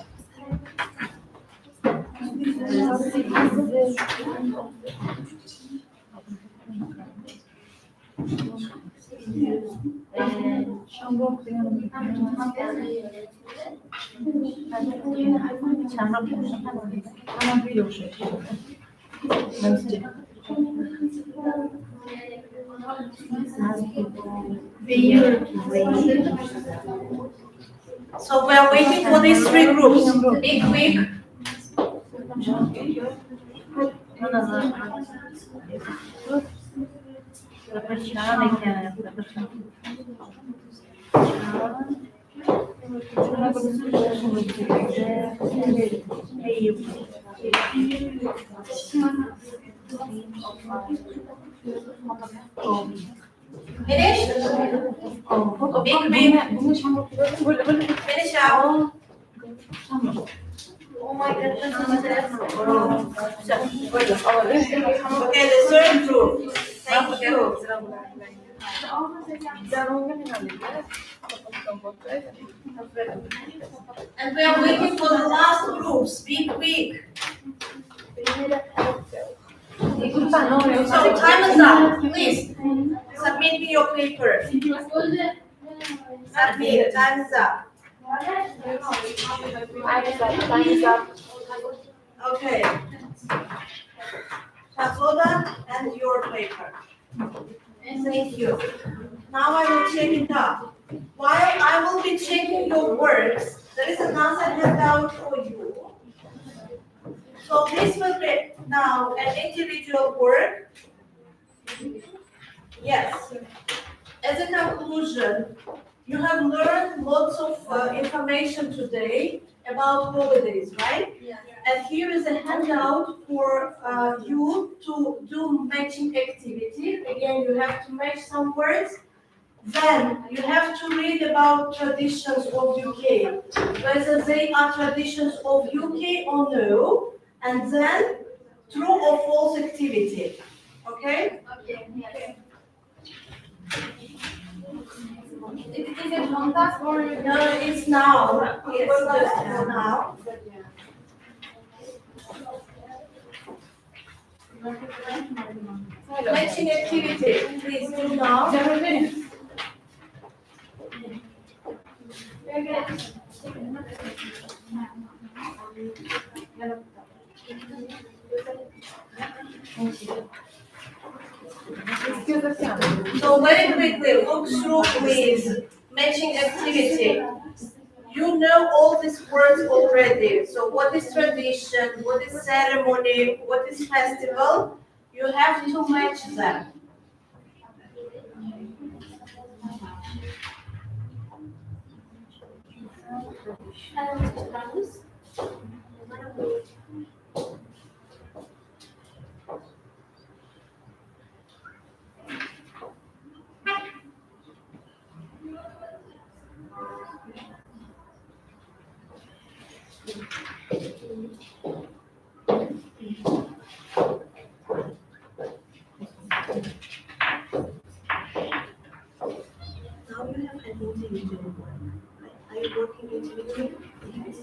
So we are waiting for these 3 groups. Be quick. Finish? Finish out. Oh my goodness. Okay, the third group. Thank you. And we are waiting for the last groups. Be quick. So time is up. Please submit me your paper. Submit. Time is up. Time is up. Okay. Shazota and your paper. Thank you. Now I will check it out. While I will be checking your works, there is another handout for you. So this will be now an individual work. Yes. As a conclusion, you have learned lots of information today about holidays, right? Yeah. And here is a handout for you to do matching activity. Again, you have to match some words. Then you have to read about traditions of UK, whether they are traditions of UK or no, and then true or false activity. Okay? Okay. Yes. Is it long task or? No, it's now. It's just now. Matching activity, please do now. So very quickly, look through please. Matching activity. You know all these words already. So what is tradition? What is ceremony? What is festival? You have to match them. Now you have an individual one. Are you working individually? Yes.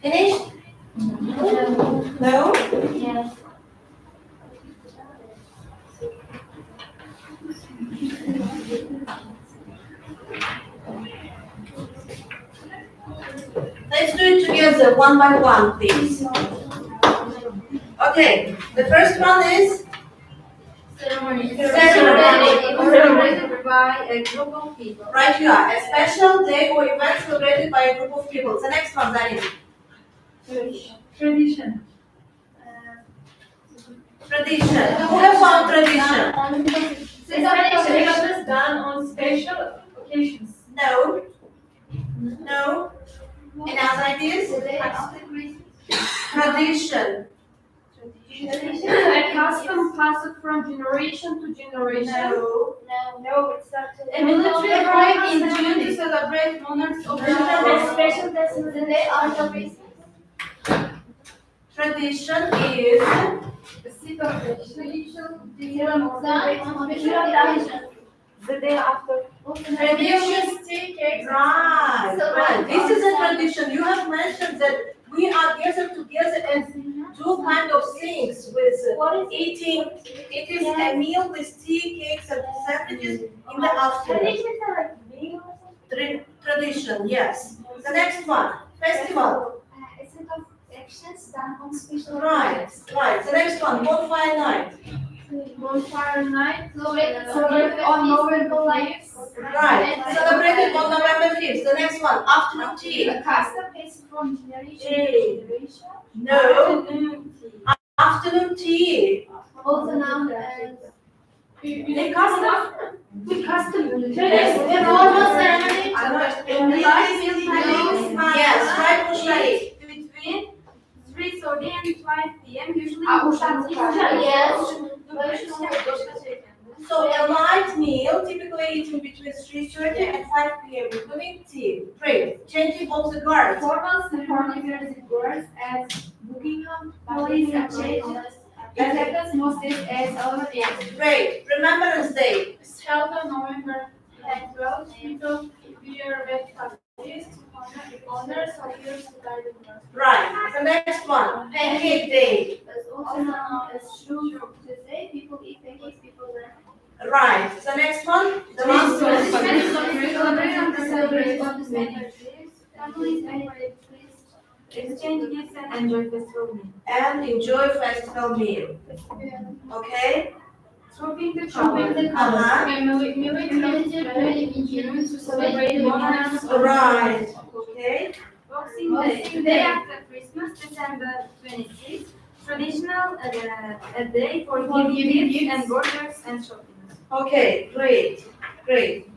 Finished? No? Yes. Let's do it together, one by one, please. Okay, the first one is Ceremony. Ceremony. By a group of people. Right, you are. A special day or event celebrated by a group of people. The next one, that is Tradition. tradition. Who have found tradition? Celebrations done on special occasions. No. No. Any other ideas? Tradition. A custom passed from generation to generation. No. No, it's not. A military parade in June to celebrate monarchs of A special The day after Christmas. Tradition is The seat of the The day after. tradition. Right, right. This is a tradition. You have mentioned that we are gathered together and do kind of things with eating. It is a meal with tea, cakes, and sandwiches in the afternoon. Tradition, yes. The next one, festival. A set of actions done on special Right, right. The next one, bonfire night. Bonfire night, Celebrated on November 5th. Right, celebrated on November 5th. The next one, afternoon tea. A custom passed from generation to generation. No, afternoon tea. Also known as A custom. Yes, a normal ceremony. Yes, right, Mushari. Between 3:30 and 5 p.m. usually. yes. So a light meal, typically eaten between 3:30 and 5 p.m., including tea. Great. Changing of the guards. Formal ceremonies words as Buckingham Palace and changes. It happens most days as 11 a.m. Great. Remembrance Day. It's held on November 12th. People wear red fatigues to honor soldiers who died in war. Right. The next one. Pancake Day. It's also known as Shrove Tuesday. People eat pancakes before breakfast. Right. The next one. The last one. Families and exchange gifts and enjoy festival meal. And enjoy festival meal. Okay. Swapping the Uh-huh. To celebrate Right. Okay. Boxing Day. Day after Christmas, December 26th. Traditional a day for giving gifts and borders and shopping. Okay. Great. Great.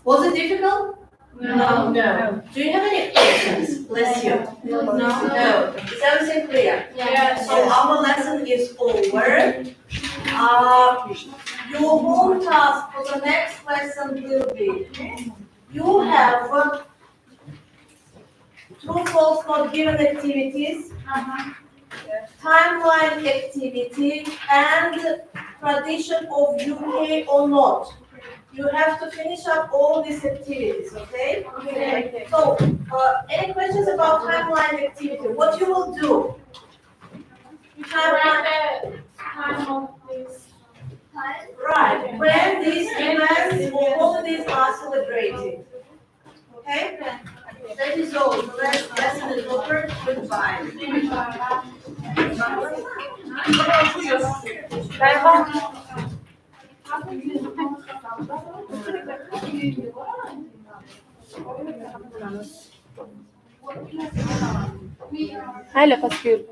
Was it difficult? No. No. Do you have any questions? Bless you. No. Is everything clear? Yes. So our lesson is over. Your home task for the next lesson will be you have true, false, not given activities, timeline activity, and tradition of UK or not. You have to finish up all these activities, okay? Okay. So, any questions about timeline activity? What you will do? Timeline. Time of this. Right, when these events or holidays are celebrated. Okay? That is all. The lesson is over. Goodbye. Hi, parce que